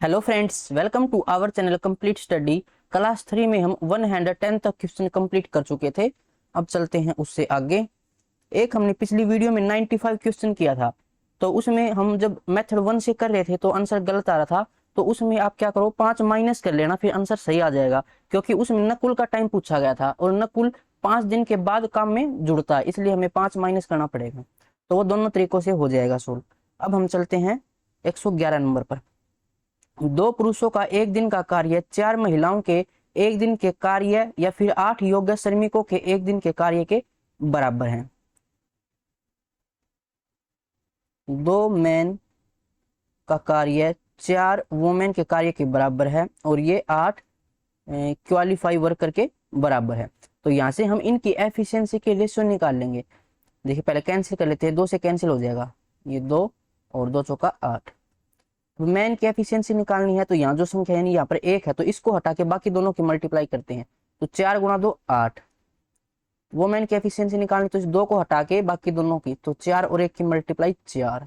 Hello friends, welcome to our channel complete study. Class 3 में हम 110 तक क्वेश्चन कंप्लीट कर चुके थे। अब चलते हैं उससे आगे। एक हमने पिछली वीडियो में 95 क्वेश्चन किया था, तो उसमें हम जब मेथड 1 से कर रहे थे तो आंसर गलत आ रहा था। तो उसमें आप क्या करो, 5 माइनस कर लेना, फिर आंसर सही आ जाएगा। क्योंकि उसमें नकुल का टाइम पूछा गया था और नकुल 5 दिन के बाद काम में जुड़ता है, इसलिए हमें 5 माइनस करना पड़ेगा। तो वो दोनों तरीकों से हो जाएगा सोल्व। अब हम चलते हैं 111 नंबर पर। दो पुरुषों का एक दिन का कार्य 4 महिलाओं के एक दिन के कार्य या फिर 8 योग्य श्रमिकों के एक दिन के कार्य के बराबर है। दो मैन का कार्य 4 वुमेन के कार्य के बराबर है और ये 8 क्वालिफाई वर्कर के बराबर है। तो यहाँ से हम इनकी एफिशिएंसी के रेशियो निकाल लेंगे। देखिए, पहले कैंसिल कर लेते हैं, 2 से कैंसिल हो जाएगा, ये 2 और 2 चौका 8। मैन की एफिशिएंसी निकालनी है, तो यहाँ जो संख्या है यहाँ पर 1 है, तो इसको हटा के बाकी दोनों की मल्टीप्लाई करते हैं। तो 4 गुणा 2 8। वुमेन की एफिशिएंसी निकालनी, तो इस 2 को हटा के बाकी दोनों की, तो 4 और 1 की मल्टीप्लाई 4।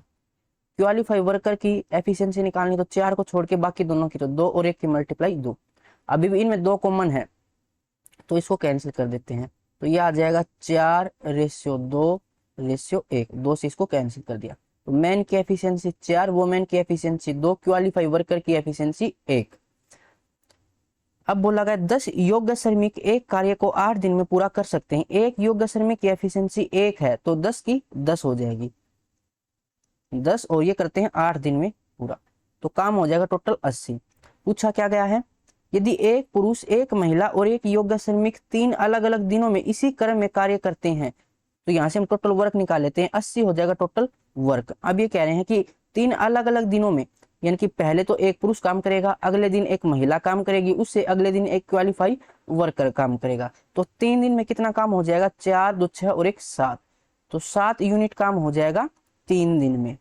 क्वालिफाई वर्कर की एफिशिएंसी निकालनी, तो 4 को छोड़ के बाकी दोनों की, तो 2 और 1 की मल्टीप्लाई 2। अभी भी इनमें 2 कॉमन है, तो इसको कैंसिल कर देते हैं। तो ये आ जाएगा 4:2:1। 2 से इसको कैंसिल कर दिया। तो मैन की एफिशिएंसी 4, वुमेन की एफिशिएंसी 2, क्वालिफाई वर्कर की एफिशिएंसी 1। अब बोला गया 10 योग्य श्रमिक एक कार्य को 8 दिन में पूरा कर सकते हैं। एक योग्य श्रमिक की एफिशिएंसी 1 है, तो 10 की 10 हो जाएगी, 10 और ये करते हैं 8 दिन में पूरा, तो काम हो जाएगा टोटल 80। पूछा क्या गया है, यदि एक पुरुष, एक महिला और एक योग्य श्रमिक 3 अलग अलग दिनों में इसी क्रम में कार्य करते हैं, तो यहाँ से हम टोटल वर्क निकाल लेते हैं, 80 हो जाएगा टोटल वर्क। अब ये कह रहे हैं कि 3 अलग अलग दिनों में, यानी कि पहले तो एक पुरुष काम करेगा, अगले दिन एक महिला काम करेगी, उससे अगले दिन एक क्वालिफाई वर्कर काम करेगा। तो 3 दिन में कितना काम हो जाएगा, 4 2 6 और 1 7, तो 7 यूनिट काम हो जाएगा 3 दिन में।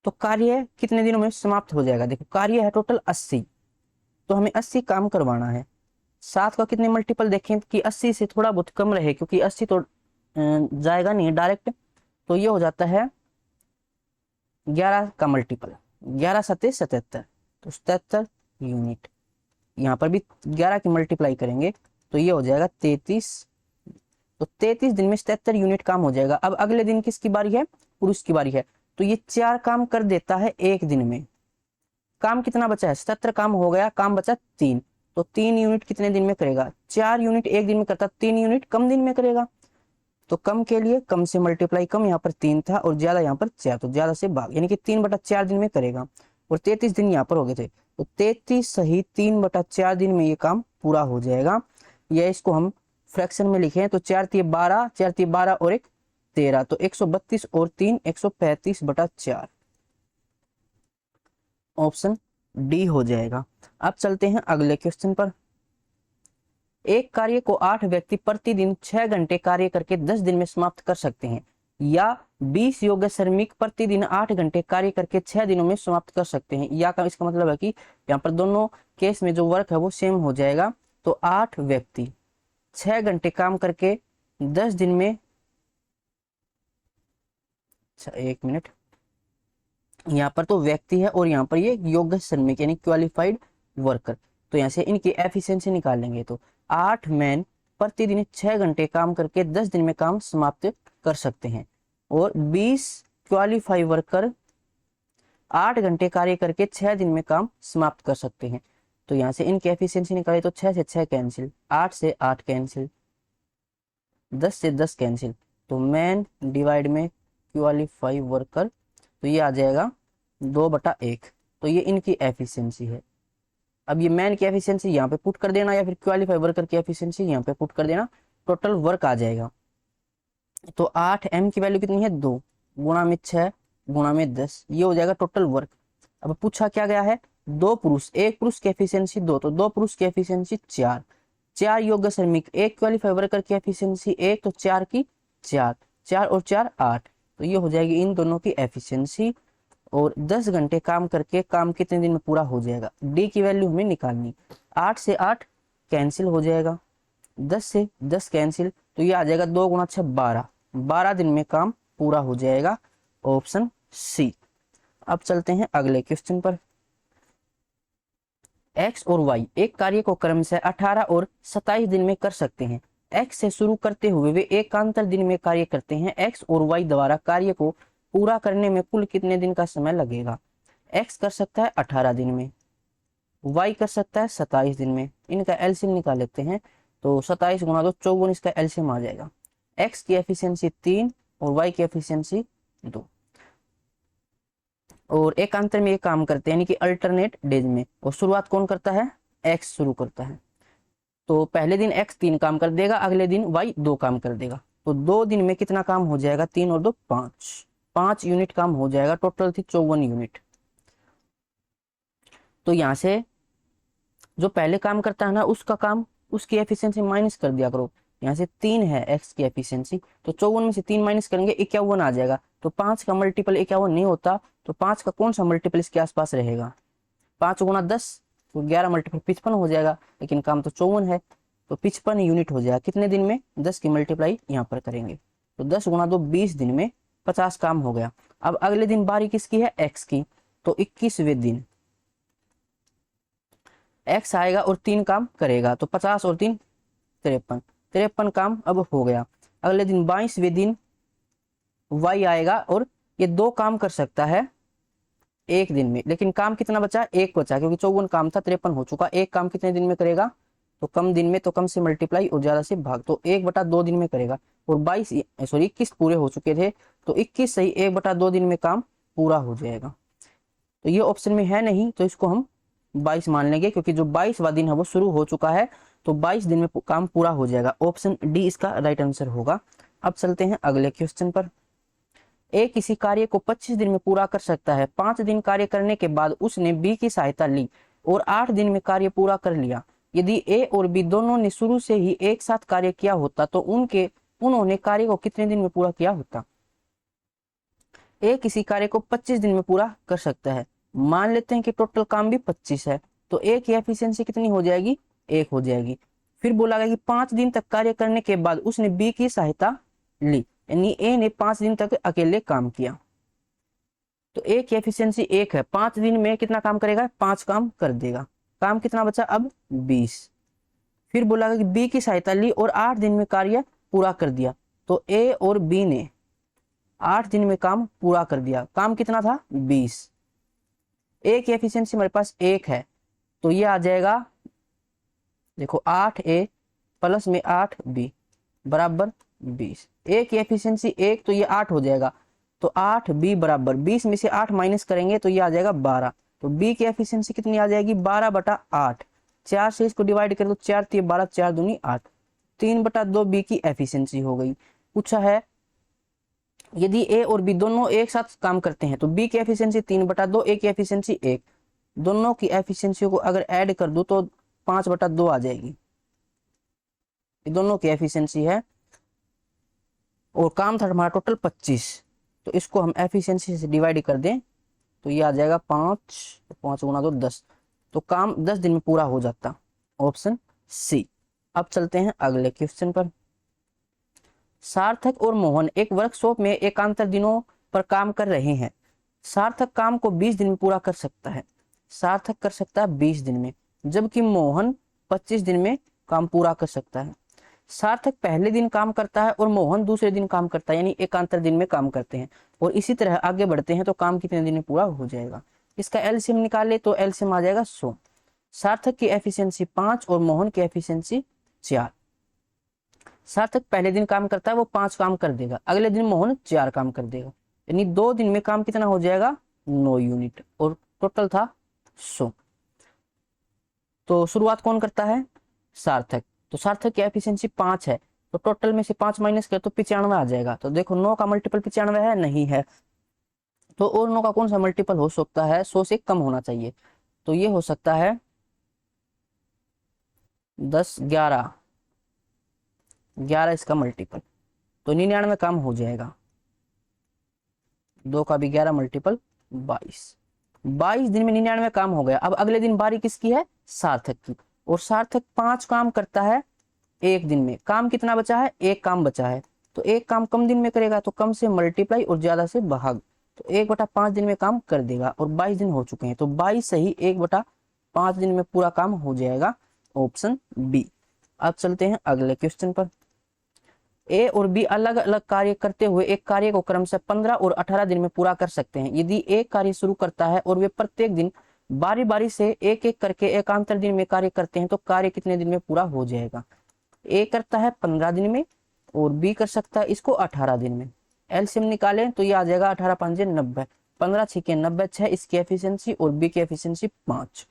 तो कार्य कितने दिनों में समाप्त हो जाएगा, देखो कार्य है टोटल 80, तो हमें 80 काम करवाना है। 7 का कितने मल्टीपल देखें कि 80 से थोड़ा बहुत कम रहे, क्योंकि 80 तो जाएगा नहीं डायरेक्ट, तो ये हो जाता है 11 का मल्टीपल, 11 सत्ते 77, तो 77 यूनिट। यहाँ पर भी 11 की मल्टीप्लाई करेंगे, तो ये हो जाएगा 33। तो 33 दिन में 77 यूनिट काम हो जाएगा। अब अगले दिन किसकी बारी है, पुरुष की बारी है, तो ये 4 काम कर देता है एक दिन में। काम कितना बचा है, 77 काम हो गया, काम बचा 3, तो 3 यूनिट कितने दिन में करेगा, 4 यूनिट एक दिन में करता, 3 यूनिट कम दिन में करेगा। तो कम के लिए कम से मल्टीप्लाई कम, यहाँ पर 3 था और ज्यादा यहाँ पर 4, तो ज्यादा से भाग, यानी कि 3/4 दिन में करेगा। और 33 दिन यहाँ पर हो गए थे, तो 33 सही 3/4 दिन में ये काम पूरा हो जाएगा। या इसको हम फ्रैक्शन में लिखे, तो 4 3 12, 4 3 12 और 1 13, तो 132 और 3 135/4, ऑप्शन डी हो जाएगा। अब चलते हैं अगले क्वेश्चन पर। एक कार्य को 8 व्यक्ति प्रतिदिन 6 घंटे कार्य करके 10 दिन में समाप्त कर सकते हैं, या 20 योग्य श्रमिक प्रतिदिन 8 घंटे कार्य करके 6 दिनों में समाप्त कर सकते हैं। या का इसका मतलब है कि यहाँ पर दोनों केस में जो वर्क है वो सेम हो जाएगा। तो 8 व्यक्ति 6 घंटे काम करके 10 दिन में, अच्छा 1 मिनट, यहाँ पर तो व्यक्ति है और यहाँ पर ये योग्य श्रमिक यानी क्वालिफाइड वर्कर, तो यहाँ से इनकी एफिशिएंसी निकालेंगे। तो 8 मैन प्रतिदिन 6 घंटे काम करके 10 दिन में काम समाप्त कर सकते हैं, और 20 क्वालिफाई वर्कर 8 घंटे कार्य करके 6 दिन में काम समाप्त कर सकते हैं। तो यहाँ से इनकी एफिशिएंसी निकाले, तो 6 से 6 कैंसिल, 8 से 8 कैंसिल, 10 से 10 कैंसिल, तो मैन डिवाइड में क्वालिफाई वर्कर, तो ये आ जाएगा 2/1। तो ये इनकी एफिशिएंसी है। अब ये मैन की एफिशिएंसी यहाँ पे पुट कर देना, या फिर क्वालिफाई वर्कर की एफिशिएंसी यहाँ पे पुट कर देना, टोटल वर्क आ जाएगा। तो 8 एम की वैल्यू कितनी है, 2 गुणा में 6 गुणा में 10, ये हो जाएगा टोटल वर्क। अब पूछा क्या गया है, 2 पुरुष, एक पुरुष की एफिशिएंसी 2, तो 2 पुरुष की एफिशिएंसी 4, 4 योग्य श्रमिक, एक क्वालिफाई वर्कर की एफिशिएंसी 1, तो 4 की 4, 4 और 4 8, तो ये हो जाएगी इन दोनों की एफिशिएंसी। और 10 घंटे काम करके काम कितने दिन में पूरा हो जाएगा, डी की वैल्यू हमें निकालनी। 8 से 8 कैंसिल हो जाएगा, 10 से 10 कैंसिल, तो ये आ जाएगा 2 गुणा 6 12, 12 दिन में काम पूरा हो जाएगा, ऑप्शन सी। अब चलते हैं अगले क्वेश्चन पर। एक्स और वाई एक कार्य को क्रमशः 18 और 27 दिन में कर सकते हैं। एक्स से शुरू करते हुए वे एकांतर दिन में कार्य करते हैं। एक्स और वाई द्वारा कार्य को पूरा करने में कुल कितने दिन का समय लगेगा? एक्स कर सकता है 18 दिन में, वाई कर सकता है 27 दिन में। इनका एलसीएम निकाल लेते हैं। तो 27 गुना 2 54, इसका एलसीएम आ जाएगा। एक्स की एफिशिएंसी 3 और वाई की एफिशिएंसी 2। और एकांतर में ये काम करते हैं, यानी कि अल्टरनेट डेज में। और शुरुआत कौन करता है? एक्स शुरू करता है। तो पहले दिन एक्स 3 काम कर देगा, अगले दिन वाई 2 काम कर देगा। तो 2 दिन में कितना काम हो जाएगा? 3 और 2 5, 5 यूनिट काम हो जाएगा। टोटल थी 54 यूनिट। तो यहाँ से जो पहले काम करता है ना, उसका काम, उसकी एफिशिएंसी माइनस कर दिया करो। यहाँ से 3 है एक्स की एफिशिएंसी, तो 54 में से 3 माइनस करेंगे 51 आ जाएगा। तो 5 का मल्टीपल 51 नहीं होता, तो 5 का कौन सा मल्टीपल इसके आसपास रहेगा? 5 गुना 10, तो 11 मल्टीपल 55 हो जाएगा। लेकिन काम तो 54 है, तो 55 यूनिट हो जाएगा। कितने दिन में? 10 की मल्टीप्लाई यहाँ पर करेंगे, तो 10 गुना 2 20 दिन में 50 काम हो गया। अब अगले दिन बारी किसकी है? एक्स की। तो 21वें दिन एक्स आएगा और 3 काम करेगा, तो 50 और 3 53, 53 काम अब हो गया। अगले दिन 22वें दिन वाई आएगा और ये 2 काम कर सकता है एक दिन में। लेकिन काम कितना बचा? 1 बचा, क्योंकि 54 काम था, 53 हो चुका। एक काम कितने दिन में करेगा? तो कम दिन में, तो कम से मल्टीप्लाई और ज्यादा से भाग, तो 1/2 दिन में करेगा। और 21 पूरे हो चुके थे, तो 21 सही 1/2 दिन में काम पूरा हो जाएगा। तो ये ऑप्शन में है नहीं, तो इसको हम 22 मान लेंगे, क्योंकि जो 22वां दिन है वो शुरू हो चुका है। तो 22 दिन में काम पूरा हो जाएगा। ऑप्शन डी इसका राइट आंसर होगा। अब चलते हैं अगले क्वेश्चन पर। ए किसी कार्य को 25 दिन में पूरा कर सकता है। 5 दिन कार्य करने के बाद उसने बी की सहायता ली और 8 दिन में कार्य पूरा कर लिया। यदि ए और बी दोनों ने शुरू से ही एक साथ कार्य किया होता तो उन्होंने कार्य को कितने दिन में पूरा किया होता? ए किसी कार्य को 25 दिन में पूरा कर सकता है। मान लेते हैं कि टोटल काम भी 25 है, तो ए की एफिशिएंसी कितनी हो जाएगी? 1 हो जाएगी। फिर बोला गया कि 5 दिन तक कार्य करने के बाद उसने बी की सहायता ली, यानी ए ने 5 दिन तक अकेले काम किया। तो ए की एफिशिएंसी 1 है, 5 दिन में कितना काम करेगा? 5 काम कर देगा। काम कितना बचा अब? 20। फिर बोला गया कि बी की सहायता ली और 8 दिन में कार्य पूरा कर दिया। तो ए और बी ने 8 दिन में काम पूरा कर दिया। काम कितना था? 20। ए की एफिशिएंसी हमारे पास 1 है, तो ये आ जाएगा, देखो 8A प्लस में 8B बराबर 20। ए की एफिशिएंसी 1, तो ये 8 हो जाएगा। तो 8B बराबर 20 में से 8 माइनस करेंगे तो ये आ जाएगा 12। तो बी की एफिशिएंसी कितनी आ जाएगी? 12/8। 4 से इसको डिवाइड कर दो, 4 3 12, 4 दूनी 8, 3/2 बी की एफिशिएंसी हो गई। पूछा है यदि ए और बी दोनों एक साथ काम करते हैं तो बी की एफिशिएंसी 3/2, ए की एफिशिएंसी 1। दोनों की एफिशिएंसी को अगर ऐड कर दो तो 5/2 आ जाएगी। ये दोनों की एफिशिएंसी है और काम था हमारा टोटल 25, तो इसको हम एफिशिएंसी से डिवाइड कर दें तो ये आ जाएगा 5, 5 गुना 2 10। तो काम 10 दिन में पूरा हो जाता। Option C. अब चलते हैं अगले क्वेश्चन पर। सार्थक और मोहन एक वर्कशॉप में एकांतर दिनों पर काम कर रहे हैं। सार्थक काम को 20 दिन में पूरा कर सकता है। सार्थक कर सकता है 20 दिन में, जबकि मोहन 25 दिन में काम पूरा कर सकता है। सार्थक पहले दिन काम करता है और मोहन दूसरे दिन काम करता है, यानी एकांतर दिन में काम करते हैं। और इसी तरह आगे बढ़ते हैं तो काम कितने दिन में पूरा हो जाएगा। इसका एलसीएम निकाले तो एलसीएम आ जाएगा 100। सार्थक की एफिशिएंसी 5 और मोहन की एफिशिएंसी 4। सार्थक पहले दिन काम करता है, वो 5 काम कर देगा। अगले दिन मोहन 4 काम कर देगा, यानी 2 दिन में काम कितना हो जाएगा? 9 यूनिट, और टोटल था 100। तो शुरुआत कौन करता है? सार्थक। तो सार्थक की एफिशिएंसी 5 है, तो टोटल में से 5 माइनस कर तो 95 आ जाएगा। तो देखो 9 का मल्टीपल 95 है? नहीं है। तो और 9 का कौन सा मल्टीपल हो सकता है? 100 से कम होना चाहिए। तो ये हो सकता है 10 11, 11 इसका मल्टीपल, तो 99 काम हो जाएगा। 2 का भी 11 मल्टीपल 22, 22 दिन में 99 काम हो गया। अब अगले दिन बारी किसकी है? सार्थक की। और सार्थक 5 काम करता है एक दिन में। काम कितना बचा है? 1 काम बचा है। तो 1 काम कम दिन में करेगा, तो कम से मल्टीप्लाई और ज्यादा से भाग, तो 1/5 दिन में काम कर देगा और 22 दिन हो चुके हैं, तो 22 से ही 1/5 दिन में पूरा काम हो जाएगा, ऑप्शन बी। अब चलते हैं अगले क्वेश्चन पर। ए और बी अलग अलग कार्य करते हुए एक कार्य को क्रमशः 15 और 18 दिन में पूरा कर सकते हैं। यदि एक कार्य शुरू करता है और वे प्रत्येक दिन बारी बारी से एक एक करके एकांतर दिन में कार्य करते हैं तो कार्य कितने दिन में पूरा हो जाएगा। ए करता है 15 दिन में और बी कर सकता है इसको 18 दिन में। एलसीएम निकालें तो ये आ जाएगा 18 5 90, 15 6 90, 6 इसकी एफिशिएंसी और बी की एफिशिएंसी 5।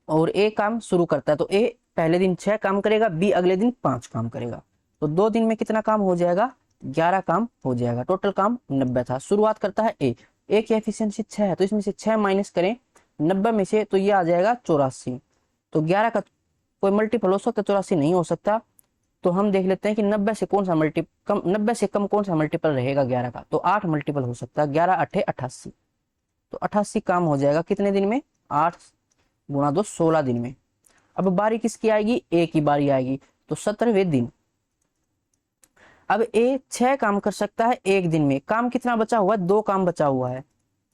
और ए काम शुरू करता है तो ए पहले दिन 6 काम करेगा, बी अगले दिन 5 काम करेगा, तो 2 दिन में कितना काम हो जाएगा, 11 काम हो जाएगा। टोटल काम 90 था। शुरुआत करता है ए की एफिशिएंसी 6 है तो इसमें से 6 माइनस करें 90 में से तो ये आ जाएगा 84। तो 11 का कोई मल्टीपल हो सकता है, 84 नहीं हो सकता। तो हम देख लेते हैं कि 90 से कौन सा कम 90 से कम कौन सा मल्टीपल रहेगा 11 का, तो 8 मल्टीपल हो सकता है। 11 8 88, तो 88 काम हो जाएगा कितने दिन में, 8 गुणा 2 16 दिन में। अब बारी किसकी आएगी, ए की बारी आएगी, तो 17वें दिन। अब ए 6 काम कर सकता है एक दिन में, काम कितना बचा हुआ है, 2 काम बचा हुआ है,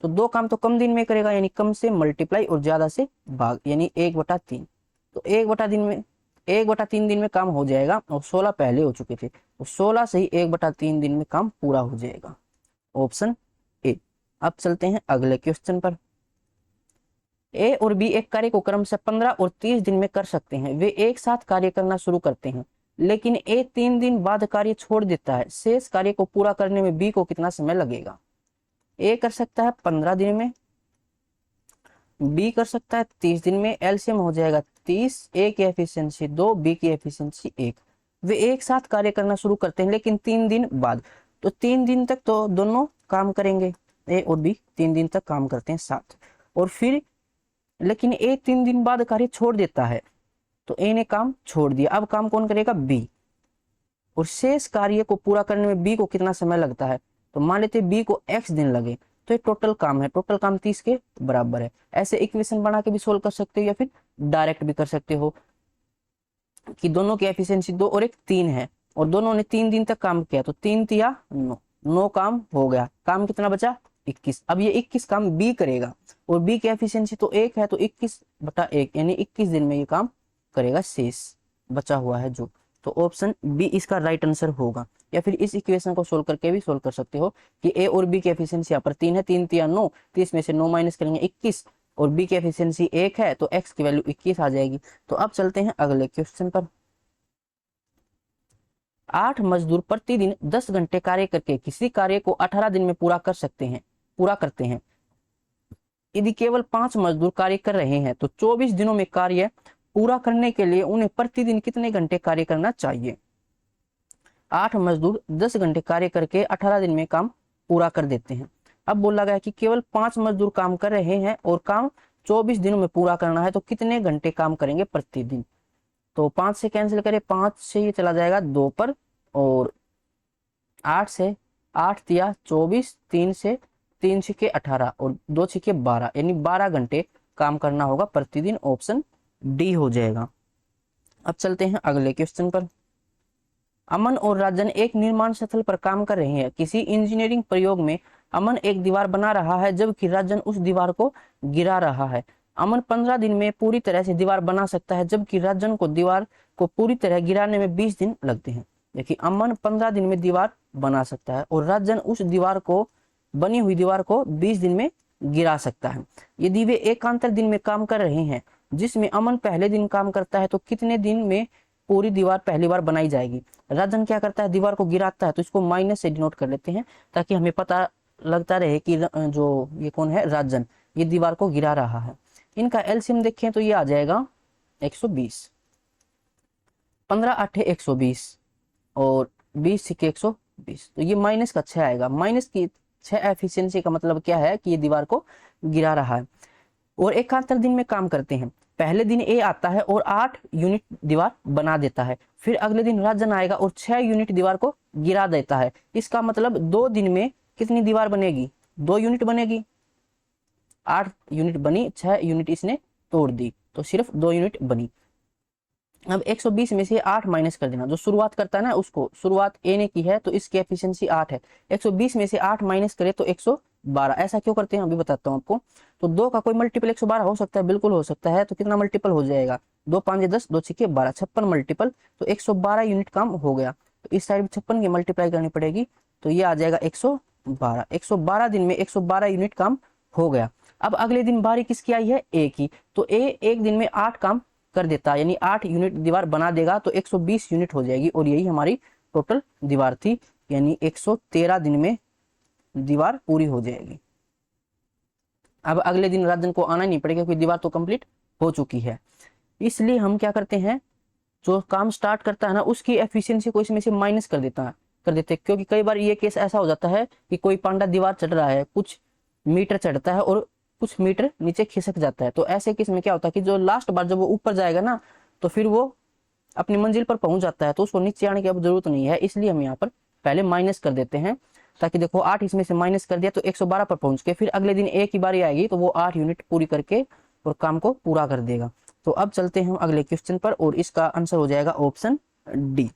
तो 2 काम तो कम दिन में करेगा, यानी कम से मल्टीप्लाई और ज्यादा से भाग, यानी 1/3। तो 1/3 दिन में काम हो जाएगा और 16 पहले हो चुके थे, तो 16 से ही 1/3 दिन में काम पूरा हो जाएगा, ऑप्शन ए। अब चलते हैं अगले क्वेश्चन पर। ए और बी एक कार्य को क्रमशः 15 और 30 दिन में कर सकते हैं। वे एक साथ कार्य करना शुरू करते हैं, लेकिन ए 3 दिन बाद कार्य छोड़ देता है। शेष कार्य को पूरा करने में बी को कितना समय लगेगा। ए कर सकता है 15 दिन में, बी कर सकता है 30 दिन में। एलसीएम हो जाएगा 30, ए की एफिशिएंसी 2, बी की एफिशिएंसी 1। वे एक साथ कार्य करना शुरू करते हैं लेकिन 3 दिन बाद, तो 3 दिन तक तो दोनों काम करेंगे, ए और बी 3 दिन तक काम करते हैं साथ, और फिर लेकिन ए 3 दिन बाद कार्य छोड़ देता है, तो ए ने काम छोड़ दिया। अब काम कौन करेगा, बी। और शेष कार्य को पूरा करने में बी को कितना समय लगता है, तो मान लेते बी को x दिन लगे, तो ये टोटल काम है, टोटल काम 30 के बराबर है। ऐसे इक्वेशन बना के भी सोल्व कर सकते हो या फिर डायरेक्ट भी कर सकते हो कि दोनों की एफिशिएंसी 2 और 1 3 है और दोनों ने 3 दिन तक काम किया, तो 3 तिया 9 काम हो गया। काम कितना बचा, 21। अब ये 21 काम बी करेगा और बी की एफिशिएंसी तो 1 है, तो 21/1 यानी 21 दिन में ये काम करेगा, शेष बचा हुआ है जो। तो ऑप्शन बी इसका राइट आंसर होगा। या फिर इस इक्वेशन को सोल्व करके भी सोल्व कर सकते हो कि ए और बी की एफिशिएंसी यहाँ पर 3 है, 3 तिया 9, 30 में से 9 माइनस करेंगे 21, और बी की एफिशिएंसी 1 है तो एक्स की वैल्यू 21 आ जाएगी। तो अब चलते हैं अगले क्वेश्चन पर। 8 मजदूर प्रतिदिन 10 घंटे कार्य करके किसी कार्य को 18 दिन में पूरा करते हैं। यदि केवल 5 मजदूर कार्य कर रहे हैं तो 24 दिनों में कार्य पूरा करने के लिए उन्हें प्रतिदिन कितने घंटे कार्य करना चाहिए। 8 मजदूर 10 घंटे कार्य करके 18 दिन में काम पूरा कर देते हैं। अब बोला गया कि केवल 5 मजदूर काम कर रहे हैं और काम 24 दिनों में पूरा करना है, तो कितने घंटे काम करेंगे प्रतिदिन। तो 5 से कैंसिल करें, 5 से ये चला जाएगा 2 पर, और 8 से 8 तिया 24, 3 से 3 छिके 18 और 2 छिके 12, यानी 12 घंटे काम करना होगा प्रतिदिन, ऑप्शन डी हो जाएगा। अब चलते हैं अगले क्वेश्चन पर। अमन और राजन एक निर्माण स्थल पर काम कर रहे हैं। किसी इंजीनियरिंग प्रयोग में अमन एक दीवार बना रहा है जबकि राजन उस दीवार को गिरा रहा है। अमन 15 दिन में पूरी तरह से दीवार बना सकता है जबकि राजन को दीवार को पूरी तरह गिराने में 20 दिन लगते हैं। देखिए अमन 15 दिन में दीवार बना सकता है और राजन उस बनी हुई दीवार को 20 दिन में गिरा सकता है। यदि वे एकांतर दिन में काम कर रहे हैं जिसमें अमन पहले दिन काम करता है तो कितने दिन में पूरी दीवार पहली बार बनाई जाएगी। राजन क्या करता है, दीवार को गिराता है, तो इसको माइनस से डिनोट कर लेते हैं ताकि हमें पता लगता रहे कि जो ये कौन है, राजन, ये दीवार को गिरा रहा है। इनका एलसीएम देखें तो ये आ जाएगा 120, 15 8 120 और 20 सिक्के 120, तो ये माइनस का 6 आएगा। माइनस की 6 एफिशिएंसी का मतलब क्या है कि ये दीवार को गिरा रहा है और एकांतर दिन में काम करते हैं। पहले दिन ए आता है और 8 यूनिट दीवार बना देता है, फिर अगले दिन राजन आएगा और 6 यूनिट दीवार को गिरा देता है। इसका मतलब 2 दिन में कितनी दीवार बनेगी, 2 यूनिट बनेगी। 8 यूनिट बनी, 6 यूनिट इसने तोड़ दी, तो सिर्फ 2 यूनिट बनी। अब 120 में से 8 माइनस कर देना, जो शुरुआत करता है ना उसको, शुरुआत ए ने की है तो इसकी एफिशिएंसी 8 है, 120 में से 8 माइनस करे तो 112। ऐसा क्यों करते हैं अभी बताता हूँ आपको। तो 2 का कोई मल्टीपल 112 हो सकता है, बिल्कुल हो सकता है। तो कितना मल्टीपल हो जाएगा, 2 5 10, 2 6 12, 56 मल्टीपल, तो 112 यूनिट काम हो गया। तो इस साइड में 56 की मल्टीप्लाई करनी पड़ेगी, तो ये आ जाएगा 112। 112 दिन में 112 यूनिट काम हो गया। अब अगले दिन बारी किसकी आई है, ए की। तो ए एक दिन में 8 काम कर देता है, यानी 8 यूनिट दीवार बना देगा, तो 120 यूनिट हो जाएगी, और यही हमारी टोटल दीवार थी, यानी 113 दिन में दीवार पूरी हो जाएगी। अब अगले दिन रात दिन को आना नहीं पड़ेगा क्योंकि दीवार तो कंप्लीट हो चुकी है। इसलिए हम क्या करते हैं, जो काम स्टार्ट करता है ना उसकी एफिशिएंसी को इसमें से माइनस कर देते हैं, क्योंकि कई बार ये केस ऐसा हो जाता है कि कोई पांडा दीवार चढ़ रहा है, कुछ मीटर चढ़ता है और कुछ मीटर नीचे खिसक जाता है। तो ऐसे केस में क्या होता है कि जो लास्ट बार जब वो ऊपर जाएगा ना, तो फिर वो अपनी मंजिल पर पहुंच जाता है, तो उसको नीचे आने की अब जरूरत नहीं है। इसलिए हम यहाँ पर पहले माइनस कर देते हैं, ताकि देखो 8 इसमें से माइनस कर दिया तो 112 पर पहुंच के फिर अगले दिन ए की बारी आएगी तो वो 8 यूनिट पूरी करके और काम को पूरा कर देगा। तो अब चलते हैं हम अगले क्वेश्चन पर, और इसका आंसर हो जाएगा ऑप्शन डी।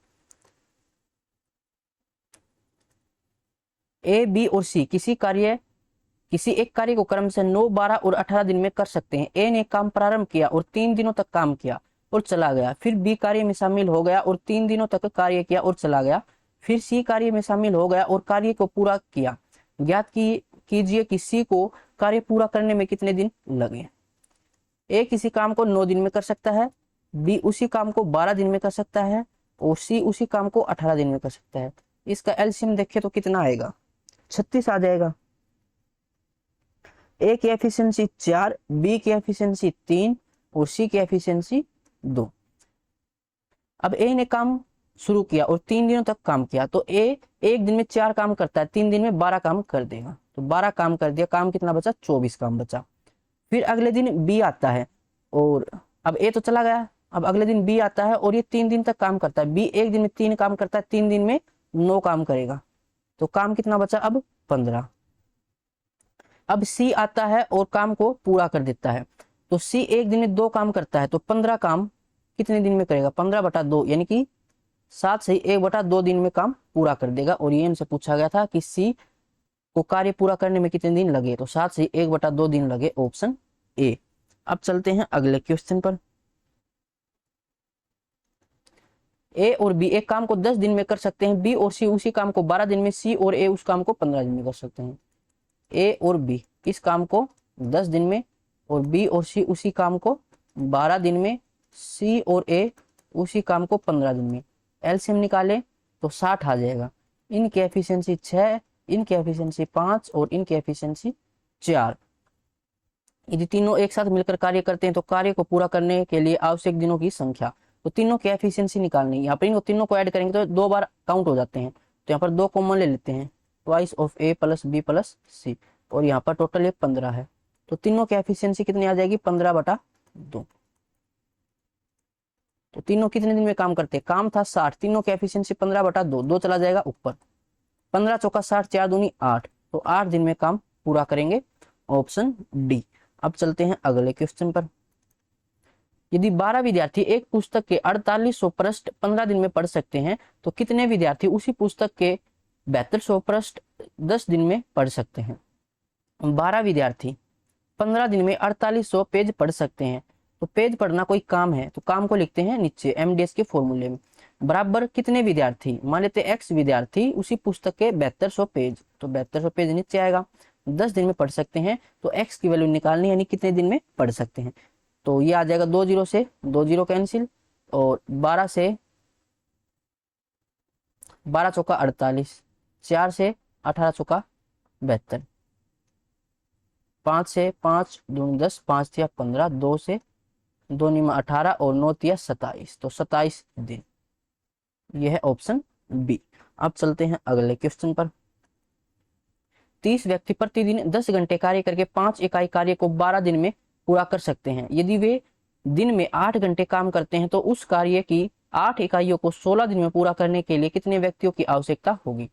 ए बी और सी किसी एक कार्य को क्रम से 9 12 और 18 दिन में कर सकते हैं। ए ने काम प्रारंभ किया और 3 दिनों तक काम किया और चला गया। फिर बी कार्य में शामिल हो गया और 3 दिनों तक कार्य किया और चला गया। फिर सी कार्य में शामिल हो गया और कार्य को पूरा किया। ज्ञात कीजिए कि सी को कार्य पूरा करने में कितने दिन लगे। ए किसी काम को 9 दिन में कर सकता है, बी उसी काम को 12 दिन में कर सकता है, और सी उसी काम को 18 दिन में कर सकता है। इसका एलसीएम देखें तो कितना आएगा, 36 आ जाएगा। ए की एफिशिएंसी 4, बी की एफिशिएंसी 3 और सी की एफिशिएंसी 2। अब ए ने काम शुरू किया और 3 दिनों तक काम किया, तो ए एक दिन में 4 काम करता है, 3 दिन में 12 काम कर देगा। तो 12 काम कर दिया, काम कितना बचा, 24 काम बचा। फिर अगले दिन बी आता है और अब ए तो चला गया, अब अगले दिन बी आता है और ये 3 दिन तक काम करता है। बी एक दिन में 3 काम करता है, 3 दिन में 9 काम करेगा, तो काम कितना बचा अब 15। अब सी आता है और काम को पूरा कर देता है, तो सी एक दिन में 2 काम करता है, तो 15 काम कितने दिन में करेगा, 15/2, यानी कि 7 से 1/2 दिन में काम पूरा कर देगा। और ये हमसे पूछा गया था कि सी को कार्य पूरा करने में कितने दिन लगे, तो 7 से 1/2 दिन लगे, ऑप्शन ए। अब चलते हैं अगले क्वेश्चन पर। ए और बी एक काम को 10 दिन में कर सकते हैं, बी और सी उसी काम को 12 दिन में, सी और ए उस काम को 15 दिन में कर सकते हैं। ए और बी इस काम को 10 दिन में और बी और सी उसी काम को 12 दिन में, सी और ए उसी काम को 15 दिन में। एलसीएम निकाले तो 60 आ जाएगा। इनकी एफिशिएंसी 6, इनकी एफिशिएंसी 5 और इनकी एफिशिएंसी 4। यदि तीनों एक साथ मिलकर कार्य करते हैं तो कार्य को पूरा करने के लिए आवश्यक दिनों की संख्या, तो तीनों की एफिशिएंसी निकालनी। यहाँ पर इनको तीनों को ऐड करेंगे तो 2 बार काउंट हो जाते हैं, तो यहाँ पर 2 कॉमन ले लेते हैं, twice of A plus B plus C, और यहाँ पर टोटल ये 15 है। तो तीनों की एफिशिएंसी कितनी आ जाएगी, 15/2। तो तीनों कितने दिन में काम करते हैं, काम था 60, तीनों की एफिशिएंसी 15/2, 2 चला जाएगा ऊपर, 15 चौका 60, 4 दूनी 8, तो 8 दिन में काम पूरा करेंगे, ऑप्शन डी। अब चलते हैं अगले क्वेश्चन पर। यदि 12 विद्यार्थी एक पुस्तक के 4800 पृष्ठ 15 दिन में पढ़ सकते हैं, तो कितने विद्यार्थी उसी पुस्तक के 7200 पृष्ठ 10 दिन में पढ़ सकते हैं। 12 विद्यार्थी 15 दिन में 4800 पेज पढ़ सकते हैं। तो पेज पढ़ना कोई काम है, तो काम को लिखते हैं नीचे एमडीएस के फॉर्मूले में, बराबर कितने विद्यार्थी, मान लेते हैं एक्स विद्यार्थी उसी पुस्तक के 7200 पेज, तो 7200 पेज नीचे आएगा, 10 दिन में पढ़ सकते हैं, तो एक्स की वैल्यू निकालनी, यानी कितने दिन में पढ़ सकते हैं। तो ये आ जाएगा 2 0 से 2 0 कैंसिल, और 12 से 12 चौका 48, 4 से 18 चौका 72, 5 से 5 दूनी 10, 5 तिया 15, 2 से 2 निमा 18 और 9 तिया 27, तो 27 दिन। यह है ऑप्शन बी। अब चलते हैं अगले क्वेश्चन पर। 30 व्यक्ति प्रतिदिन 10 घंटे कार्य करके 5 इकाई कार्य को 12 दिन में पूरा कर सकते हैं। यदि वे दिन में 8 घंटे काम करते हैं तो उस कार्य की 8 इकाइयों को 16 दिन में पूरा करने के लिए कितने व्यक्तियों की आवश्यकता होगी।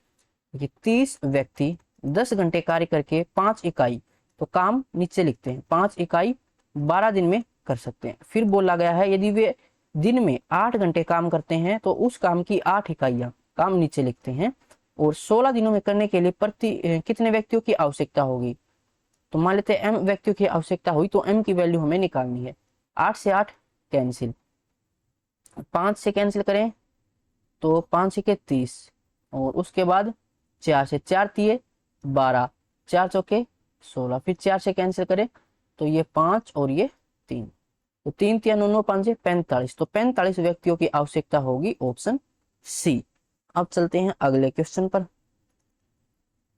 30 व्यक्ति 10 घंटे कार्य करके 5 इकाई, तो काम नीचे लिखते हैं, 5 इकाई 12 दिन में कर सकते हैं। फिर बोला गया है यदि वे दिन में 8 घंटे काम करते हैं तो उस काम की 8 इकाइयां काम नीचे लिखते हैं, और 16 दिनों में करने के लिए कितने व्यक्तियों की आवश्यकता होगी। तो मान लेते हैं m व्यक्तियों की आवश्यकता हुई, तो m की वैल्यू हमें निकालनी है। 8 से 8 कैंसिल, 5 से कैंसिल करें तो 5 से के 30, और उसके बाद 4 से 4 तिये 12, 4 चौके 16, फिर 4 से कैंसिल करें तो ये 5 और ये 3, तो 3 तिया 9 9 5 45, तो 45 व्यक्तियों की आवश्यकता होगी, ऑप्शन सी। अब चलते हैं अगले क्वेश्चन पर।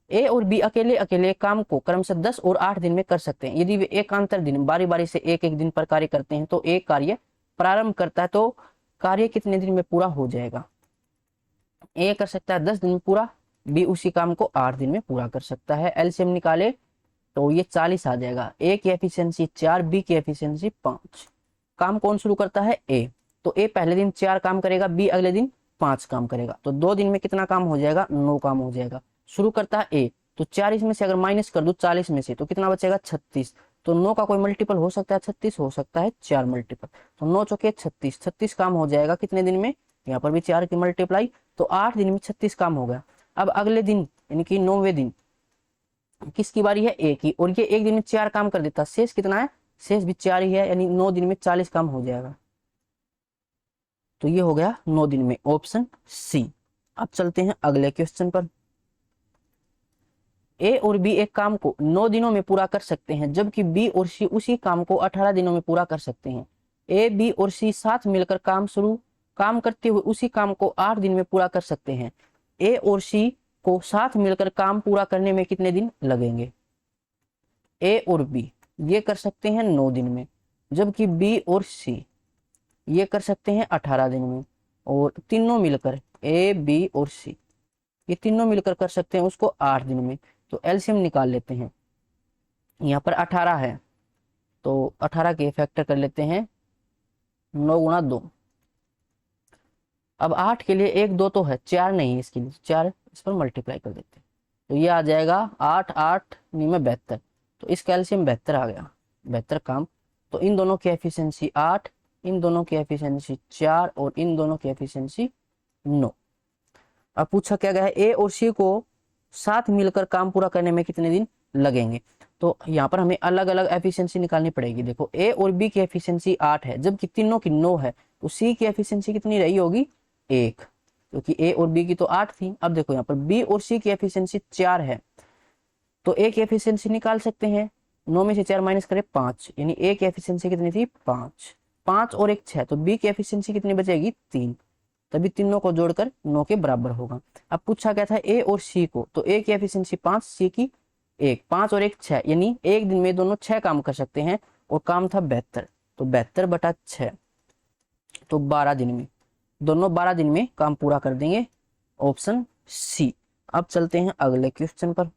ए और बी अकेले अकेले काम को क्रमशः 10 और 8 दिन में कर सकते हैं। यदि वे एकांतर दिन बारी बारी से एक एक दिन पर कार्य करते हैं तो एक कार्य प्रारंभ करता है तो कार्य कितने दिन में पूरा हो जाएगा। ए कर सकता है 10 दिन में पूरा, बी उसी काम को 8 दिन में पूरा कर सकता है। एलसीएम निकाले तो ये 40 आ जाएगा। ए की एफिशिएंसी 4, बी की एफिशिएंसी 5। काम कौन शुरू करता है, ए, तो ए पहले दिन 4 काम करेगा, बी अगले दिन 5 काम करेगा, तो 2 दिन में कितना काम हो जाएगा, 9 काम हो जाएगा। शुरू करता है ए, तो 40 में से अगर माइनस कर दूं 40 में से तो कितना बचेगा, 36। तो 9 का कोई मल्टीपल हो सकता है 36, हो सकता है 4 मल्टीपल, तो 9 चौके 36, 36 काम हो जाएगा कितने दिन में, यहाँ पर भी 4 की मल्टीप्लाई, तो 8 दिन में 36 काम हो गया। अब अगले दिन यानी कि 9वें दिन किसकी बारी है, ए की, और ये एक दिन में 4 काम कर देता, शेष कितना है, शेष भी 4 ही है, यानी 9 दिन में 40 काम हो जाएगा। तो ये हो गया 9 दिन में, ऑप्शन सी। अब चलते हैं अगले क्वेश्चन पर। ए और बी एक काम को 9 दिनों में पूरा कर सकते हैं, जबकि बी और सी उसी काम को 18 दिनों में पूरा कर सकते हैं। ए, बी और सी साथ मिलकर काम करते हुए उसी काम को 8 दिन में पूरा कर सकते हैं। ए और सी को साथ मिलकर काम पूरा करने में कितने दिन लगेंगे। ए और बी ये कर सकते हैं 9 दिन में, जबकि बी और सी ये कर सकते हैं 18 दिन में, और तीनों मिलकर ए, बी और सी ये तीनों मिलकर कर सकते हैं उसको 8 दिन में। तो एलसीएम निकाल लेते हैं। यहाँ पर 18 है तो 18 के फैक्टर कर लेते हैं, 9 गुणा 2। अब 8 के लिए 1 2 तो है, 4 नहीं है, इसके लिए 4 इस पर मल्टीप्लाई कर देते हैं, तो ये आ जाएगा 8 8 नहीं में 72, तो इसका एलसीएम 72 आ गया, 72 काम। तो इन दोनों की एफिशिएंसी 8, इन दोनों की एफिशिएंसी 4 और इन दोनों की एफिशिएंसी 9। अब पूछा क्या गया है, ए और सी को साथ मिलकर काम पूरा करने में कितने दिन लगेंगे। तो यहाँ पर हमें अलग अलग एफिशिएंसी निकालनी पड़ेगी। देखो ए और बी की एफिशिएंसी 8 है, जबकि तीनों की 9 है, तो सी की एफिशिएंसी कितनी रही होगी, 1, क्योंकि ए और बी की तो 8 थी। अब देखो यहाँ पर बी और सी की एफिशिएंसी 4 है, तो ए की एफिशिएंसी निकाल सकते हैं, 9 में से 4 माइनस करें 5, यानी ए की एफिशिएंसी कितनी थी, 5, 5 और 1 6, तो बी की एफिशिएंसी कितनी बचेगी, 3, तभी तीनों को जोड़कर 9 के बराबर होगा। अब पूछा गया था ए और सी को, तो ए की एफिशिएंसी 5, सी की 1, 5 और 1 6, यानी एक दिन में दोनों 6 काम कर सकते हैं, और काम था 72, तो 72/6, तो 12 दिन में, दोनों 12 दिन में काम पूरा कर देंगे, ऑप्शन सी। अब चलते हैं अगले क्वेश्चन पर।